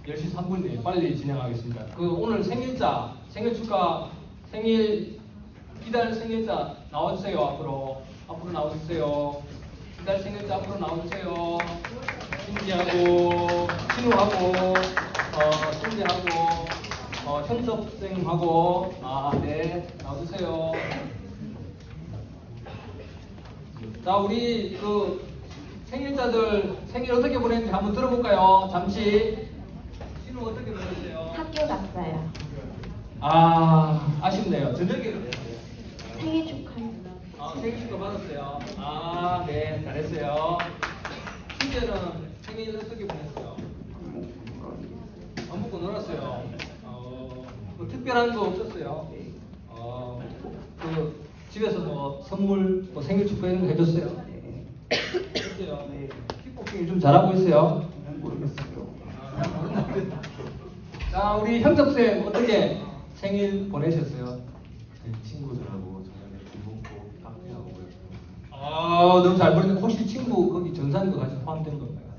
10시 3분에 빨리 진행하겠습니다. 오늘 생일자, 생일 축하, 이달 생일자 나와주세요. 앞으로 나와주세요. 이달 생일자 앞으로 나와주세요. 신지하고, 신우하고, 신지하고, 현섭생하고, 네, 나와주세요. 자, 우리 생일자들 생일 어떻게 보냈는지 한번 들어볼까요? 잠시. 신우 어떻게 보냈어요? 학교 갔어요. 아쉽네요. 저녁에 생일 축하합니다. 생일 축하 받았어요. 아, 네, 잘했어요. 숙제는 생일 어떻게 보냈어요? 안 먹고 놀았어요. 뭐 특별한 거 없었어요. 그 집에서 뭐 선물, 뭐 생일 축하 이런 거 해줬어요. 했어요. 킥복싱 좀 잘하고 있어요. 자, 우리 현섭쌤 어떻게 생일 보내셨어요? 친구들하고 저녁에 밥 먹고 카페하고 그랬어요. 아, 너무 잘 보냈는데 혹시 친구 거기 전산도 같이 포함된 건가요?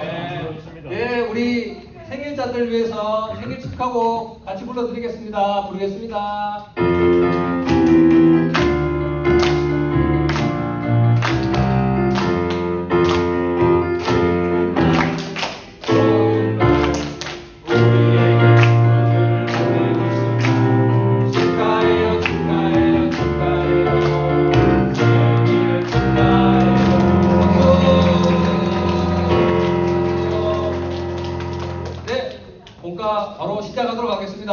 네, 네, 우리 생일자들 위해서 생일 축하곡 같이 불러드리겠습니다. 부르겠습니다. 축하해요, 축하해요, 축하해요. 생일 축하해요. 박수! 네, 본가 바로 시작하도록 하겠습니다.